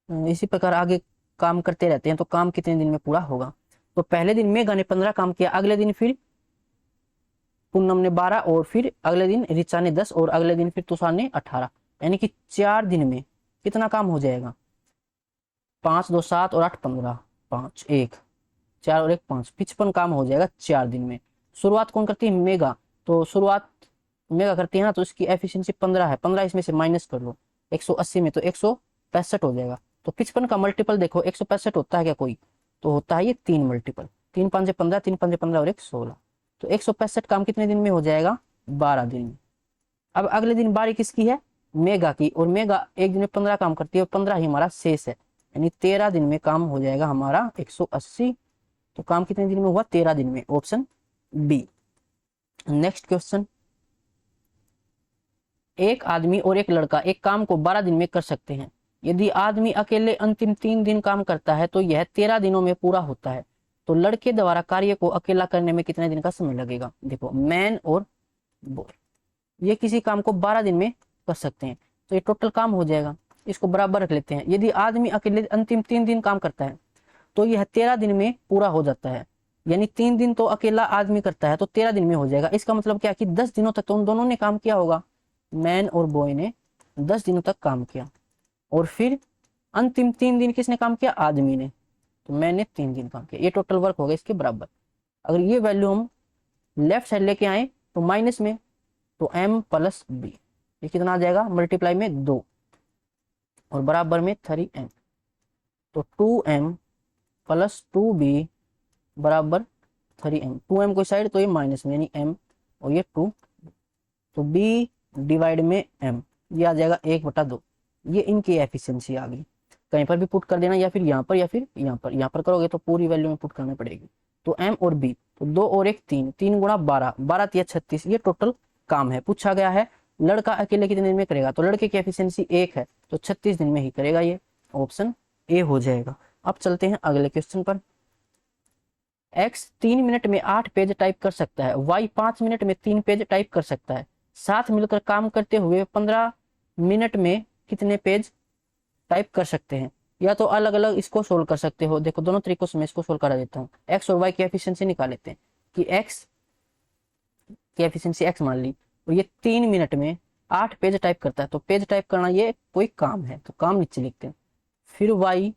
इसी प्रकार आगे काम करते रहते हैं, तो काम कितने दिन में पूरा होगा। तो पहले दिन मेघा ने 15 काम किया, अगले दिन फिर पूनम ने 12, और फिर अगले दिन ऋचा ने 10, और अगले दिन फिर तुषार ने 18, यानी कि 4 दिन में कितना काम हो जाएगा, 5 2 7 और 8 15, 5 1 4 और 1 5, 55 काम हो जाएगा 4 दिन में। शुरुआत कौन करती है, मेघा, तो शुरुआत मेघा करती है ना, तो इसकी एफिशिएंसी 15 है, 15 इसमें से माइनस कर लो 180 में, तो 165 हो जाएगा। तो 55 का मल्टीपल देखो 165 होता है क्या कोई, तो होता है ये 3 मल्टीपल, 3 5 15, 3 5 15 और 1 16, तो 165 काम कितने दिन में हो जाएगा, 12 दिन में। अब अगले दिन बारी किसकी है, मेघा की, और मेघा एक दिन में 15 काम करती है, और 15 ही हमारा शेष है, यानी 13 दिन में काम हो जाएगा हमारा 180। तो काम कितने दिन में हुआ, 13 दिन में, ऑप्शन बी। नेक्स्ट क्वेश्चन, एक आदमी और एक लड़का एक काम को 12 दिन में कर सकते हैं। यदि आदमी अकेले अंतिम 3 दिन काम करता है तो यह 13 दिनों में पूरा होता है। तो लड़के द्वारा कार्य को अकेला करने में कितने दिन का समय लगेगा। देखो मैन और बॉय, ये किसी काम को 12 दिन में कर सकते हैं, तो ये टोटल काम हो जाएगा, इसको बराबर रख लेते हैं। यदि आदमी अकेले अंतिम 3 दिन काम करता है तो यह 13 दिन में पूरा हो जाता है, यानी 3 दिन तो अकेला आदमी करता है, तो 13 दिन में हो जाएगा। इसका मतलब क्या कि 10 दिनों तक तो उन दोनों ने काम किया होगा, मैन और बॉय ने 10 दिनों तक काम किया, और फिर अंतिम 3 दिन किसने काम किया, आदमी ने, तो मैंने 3 दिन काम किया, ये टोटल वर्क हो गया इसके बराबर। अगर ये वैल्यू हम लेफ्ट साइड लेके आए तो माइनस में, तो m प्लस बी, ये कितना आ जाएगा, मल्टीप्लाई में 2 और बराबर में 3m, तो 2m प्लस 2b बराबर 3m, 2m कोई साइड तो ये माइनस में, यानी m और ये 2, तो b डिवाइड में m, ये आ जाएगा 1/2। ये इनकी एफिशिएंसी आ गई, कहीं पर भी पुट कर देना, या फिर यहाँ पर या फिर यहाँ पर, यहाँ पर करोगे तो पूरी वैल्यू में पुट करनी पड़ेगी। तो m और b, तो 2 और 1 3, 3 गुणा 12, 12 तिया 36, ये टोटल काम है। पूछा गया है लड़का अकेले कितने दिन में करेगा, तो लड़के की एफिशिएंसी 1 है, तो 36 दिन में ही करेगा, ये ऑप्शन ए हो जाएगा। अब चलते हैं अगले क्वेश्चन पर। x 3 मिनट में 8 पेज टाइप कर सकता है, y 5 मिनट में 3 पेज टाइप कर सकता है। साथ मिलकर काम करते हुए 15 मिनट में कितने पेज टाइप कर सकते हैं। या तो अलग अलग इसको सोल्व कर सकते हो, देखो दोनों तरीकों से मैं इसको सोल्व करा देता हूँ। x और y की एफिशिएंसी निकाल लेते हैं कि x की एफिशिएंसी x मान ली, और ये 3 मिनट में 8 पेज टाइप करता है, तो पेज टाइप करना ये कोई काम है, तो काम नीचे लिखते हैं। फिर y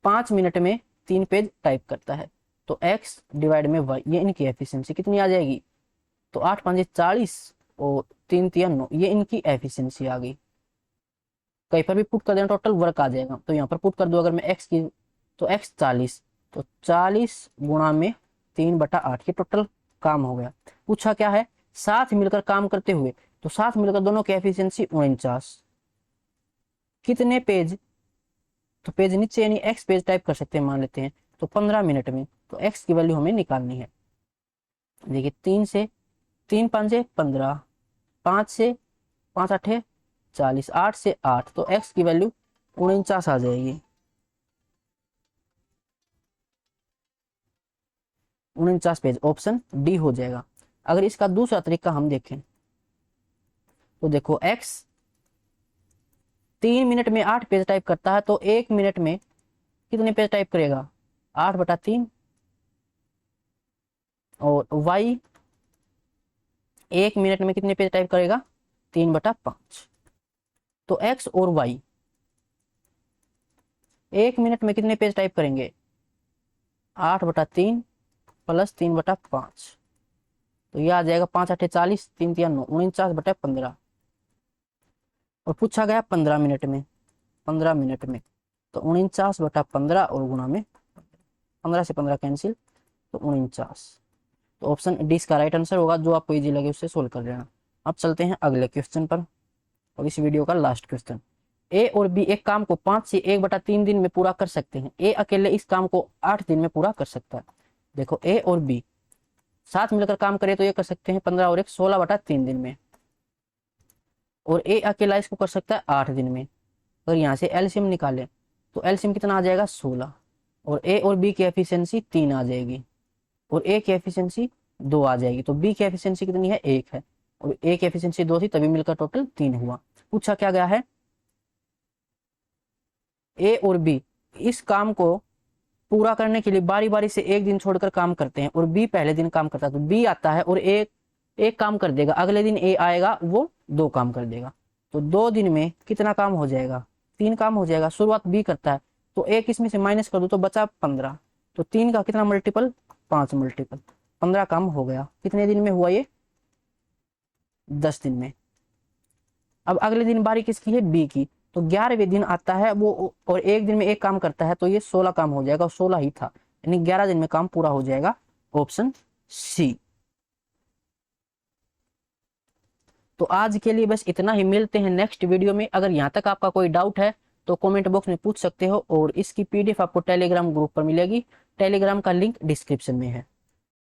5 मिनट में 3 पेज टाइप करता है, तो x डिवाइड में y, ये इनकी एफिशिएंसी कितनी आ जाएगी, तो 8 5 40 और 3 3 9, ये इनकी एफिशिएंसी आ गई। कहीं पर भी पुट कर देना टोटल वर्क आ जाएगा, तो यहाँ पर पुट कर दो अगर मैं x की, तो x 40, तो 40 गुणा में 3/8, ये टोटल काम हो गया। पूछा क्या है, साथ मिलकर काम करते हुए, तो साथ मिलकर दोनों की एफिशिएंसी 49। कितने पेज, तो पेज नीचे यानी एक्स पेज टाइप कर सकते हैं मान लेते हैं, तो 15 मिनट में। तो एक्स की वैल्यू हमें निकालनी है। देखिए 3 5 15, 5 से 5 8 40, 8 से 8, तो एक्स की वैल्यू 49 आ जाएगी। 49 पेज, ऑप्शन डी हो जाएगा। अगर इसका दूसरा तरीका हम देखें तो देखो एक्स 3 मिनट में 8 पेज टाइप करता है, तो 1 मिनट में कितने पेज टाइप करेगा, 8/3। और y 1 मिनट में कितने पेज टाइप करेगा, 3/5। तो x और y 1 मिनट में कितने पेज टाइप करेंगे, 8/3 प्लस 3/5। तो यह आ जाएगा 5 8 40, 3 3 9, 49/15। और पूछा गया 15 मिनट में, 15 मिनट में, तो 49/15 और गुणा में 15 से 15 कैंसिल, तो 49। तो ऑप्शन डी इसका राइट आंसर होगा। जो आपको इजी लगे उससे सोल्व कर लेना। अब चलते हैं अगले क्वेश्चन पर, और इस वीडियो का लास्ट क्वेश्चन। ए और बी एक काम को 5 से 1/3 दिन में पूरा कर सकते हैं। ए अकेले इस काम को 8 दिन में पूरा कर सकता है। देखो ए और बी साथ मिलकर काम करे तो ये कर सकते हैं 15 और 1 16/3 दिन में, और ए अकेला इसको कर सकता है 8 दिन में। अगर यहाँ से एलसीएम निकाले तो एलसीएम कितना आ जाएगा, 16। और ए और बी की एफिशिएंसी 3 आ जाएगी, और ए की एफिशिएंसी 2 आ जाएगी। तो बी की एफिशिएंसी कितनी है, 1 है, और ए की एफिशिएंसी 2 थी, तभी मिलकर टोटल 3 हुआ। पूछा क्या गया है, ए और बी इस काम को पूरा करने के लिए बारी बारी से एक दिन छोड़कर काम करते हैं, और बी पहले दिन काम करता है। तो बी आता है और एक काम कर देगा, अगले दिन ए आएगा वो 2 काम कर देगा। तो 2 दिन में कितना काम हो जाएगा, 3 काम हो जाएगा। शुरुआत बी करता है, तो एक इसमें से माइनस कर दो तो बचा 15। तो 3 का कितना मल्टीपल, 5 मल्टीपल, 15 काम हो गया। कितने दिन में हुआ ये, 10 दिन में। अब अगले दिन बारी किसकी है, बी की। तो 11वें दिन आता है वो, और एक दिन में एक काम करता है, तो ये 16 काम हो जाएगा, और 16 ही था, यानी 11 दिन में काम पूरा हो जाएगा। Option C. तो आज के लिए बस इतना ही, मिलते हैं नेक्स्ट वीडियो में। अगर यहाँ तक आपका कोई डाउट है तो कमेंट बॉक्स में पूछ सकते हो, और इसकी पीडीएफ आपको टेलीग्राम ग्रुप पर मिलेगी। टेलीग्राम का लिंक डिस्क्रिप्शन में है।